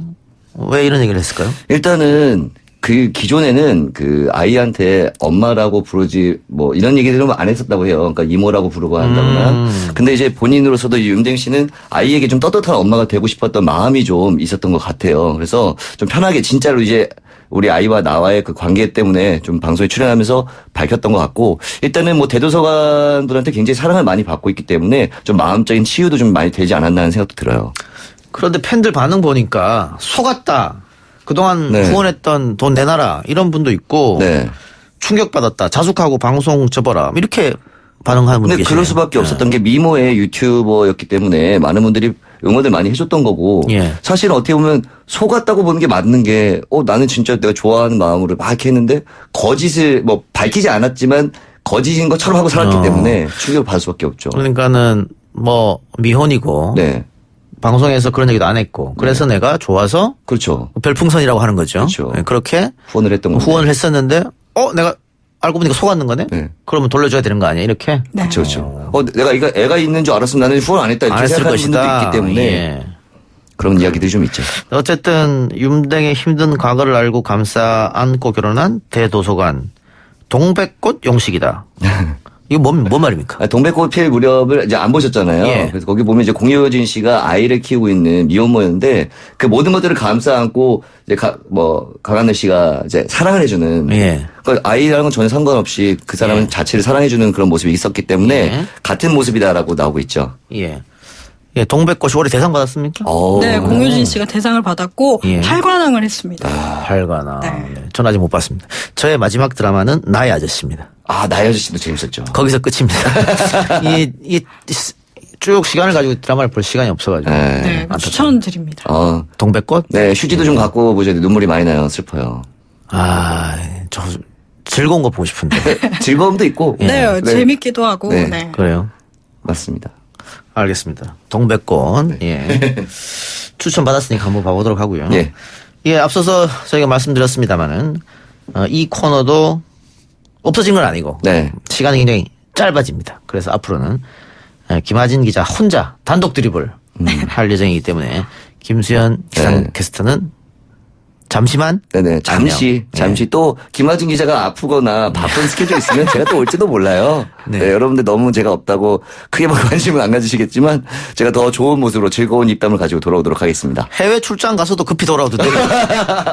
왜 이런 얘기를 했을까요? 일단은 그 기존에는 그 아이한테 엄마라고 부르지 뭐 이런 얘기들은 안 했었다고 해요. 그러니까 이모라고 부르고 한다거나. 근데 이제 본인으로서도 이 윤댕 씨는 아이에게 좀 떳떳한 엄마가 되고 싶었던 마음이 좀 있었던 것 같아요. 그래서 좀 편하게 진짜로 이제 우리 아이와 나와의 그 관계 때문에 좀 방송에 출연하면서 밝혔던 것 같고 일단은 뭐 대도서관 분한테 굉장히 사랑을 많이 받고 있기 때문에 좀 마음적인 치유도 좀 많이 되지 않았나 하는 생각도 들어요. 그런데 팬들 반응 보니까 속았다. 그동안 네. 후원했던 돈 내놔라. 이런 분도 있고 네. 충격받았다. 자숙하고 방송 접어라. 이렇게 반응하는 분들 근데 계시네요. 그럴 수밖에 없었던 게 미모의 유튜버였기 때문에 많은 분들이 응원을 많이 해줬던 거고 예. 사실은 어떻게 보면 속았다고 보는 게 맞는 게 나는 진짜 내가 좋아하는 마음으로 막 이렇게 했는데 거짓을 뭐 밝히지 않았지만 거짓인 것처럼 하고 살았기 때문에 충격을 받을 수밖에 없죠. 그러니까는 뭐 미혼이고 네. 방송에서 그런 얘기도 안 했고 그래서 내가 좋아서 그렇죠. 별풍선이라고 하는 거죠. 그렇죠. 네, 그렇게 후원을 했던 건데. 후원을 했었는데 내가 알고 보니까 속았는 거네. 네. 그러면 돌려줘야 되는 거 아니야? 이렇게. 네. 그렇죠. 내가 이거 애가 있는 줄 알았으면 나는 후원 안 했다 이렇게 안 했을 생각하는 분들도 것이다. 있기 때문에 예. 그런 이야기들이 좀 있죠. 어쨌든 윤댕의 힘든 과거를 알고 감싸 안고 결혼한 대도서관 동백꽃 용식이다. 이거 뭔 말입니까? 동백꽃 필 무렵을 이제 안 보셨잖아요. 예. 그래서 거기 보면 이제 공효진 씨가 아이를 키우고 있는 미혼모였는데 그 모든 것들을 감싸 안고 이제 강하늘 씨가 이제 사랑을 해주는. 예. 그러니까 아이랑은 전혀 상관없이 그 사람 자체를 사랑해주는 그런 모습이 있었기 때문에 예. 같은 모습이다라고 나오고 있죠. 예. 예, 동백꽃이 올해 대상 받았습니까? 네, 공효진 씨가 대상을 받았고 예. 8관왕을 했습니다. 8관왕. 네. 네. 전 아직 못 봤습니다. 저의 마지막 드라마는 나의 아저씨입니다. 나의 아저씨도 재밌었죠. 거기서 끝입니다. 쭉 시간을 가지고 드라마를 볼 시간이 없어가지고. 네, 추천드립니다. 동백꽃? 네, 휴지도 좀 갖고 보셔야 돼. 눈물이 많이 나요. 슬퍼요. 저 즐거운 거 보고 싶은데. 즐거움도 있고. 네, 재밌기도 하고. 네. 네. 그래요? 맞습니다. 알겠습니다. 동백꽃. 예. 추천 받았으니까 한번 봐보도록 하고요. 예. 예, 앞서서 저희가 말씀드렸습니다만은 이 코너도 없어진 건 아니고 네. 시간이 굉장히 짧아집니다. 그래서 앞으로는 김하진 기자 혼자 단독 드리블 할 예정이기 때문에 김수현 기상 게스트는 잠시만. 네네. 잠시 또 김하진 기자가 아프거나 바쁜 스케줄 있으면 제가 또 올지도 몰라요. 네. 여러분들 너무 제가 없다고 크게 관심은 안 가지시겠지만 제가 더 좋은 모습으로 즐거운 입담을 가지고 돌아오도록 하겠습니다. 해외 출장 가서도 급히 돌아오던데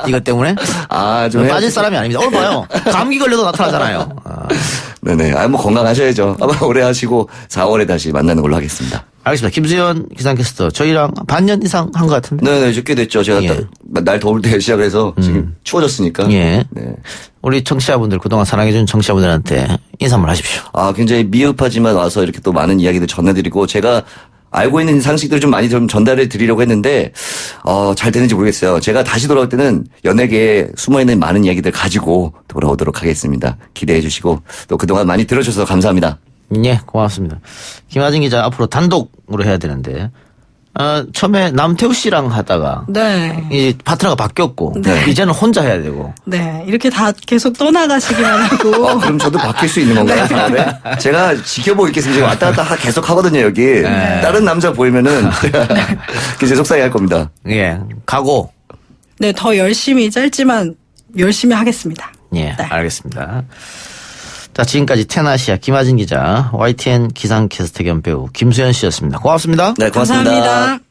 이것 때문에 좀 빠질 사람이 아닙니다. 오늘 봐요. 감기 걸려도 나타나잖아요. 네네. 뭐 건강하셔야죠. 아마 오래 하시고 4월에 다시 만나는 걸로 하겠습니다. 알겠습니다. 김수현 기상캐스터 저희랑 반년 이상 한 것 같은데. 네네, 꽤 됐죠. 제가 날 더울 때 시작해서 지금 추워졌으니까. 예. 네. 우리 청취자분들 그동안 사랑해준 청취자분들한테 인사 한번 하십시오. 굉장히 미흡하지만 와서 이렇게 또 많은 이야기들 전해드리고 제가 알고 있는 상식들을 좀 많이 좀 전달해 드리려고 했는데 잘 되는지 모르겠어요. 제가 다시 돌아올 때는 연예계에 숨어있는 많은 이야기들 가지고 돌아오도록 하겠습니다. 기대해 주시고 또 그동안 많이 들어주셔서 감사합니다. 예, 고맙습니다. 김하진 기자 앞으로 단독으로 해야 되는데 처음에 남태우 씨랑 하다가 네. 이제 파트너가 바뀌었고 네. 이제는 혼자 해야 되고. 네. 이렇게 다 계속 떠나가시기만 하고. 그럼 저도 바뀔 수 있는 건가요? 네. 제가 지켜보고 있겠습니다. 지금 왔다 갔다 계속 하거든요, 여기. 네. 다른 남자 보이면은 제가 이제 속상해 할 겁니다. 예, 각오. 네, 더 열심히 짧지만 열심히 하겠습니다. 예, 알겠습니다. 자, 지금까지 테나시아 김하진 기자, YTN 기상캐스터 겸 배우 김수현 씨였습니다. 고맙습니다. 네, 고맙습니다. 감사합니다.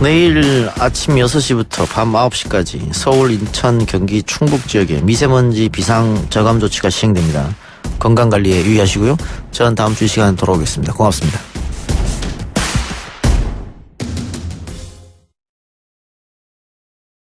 내일 아침 6시부터 밤 9시까지 서울, 인천, 경기, 충북 지역에 미세먼지 비상 저감 조치가 시행됩니다. 건강관리에 유의하시고요. 전 다음 주 이 시간에 돌아오겠습니다. 고맙습니다.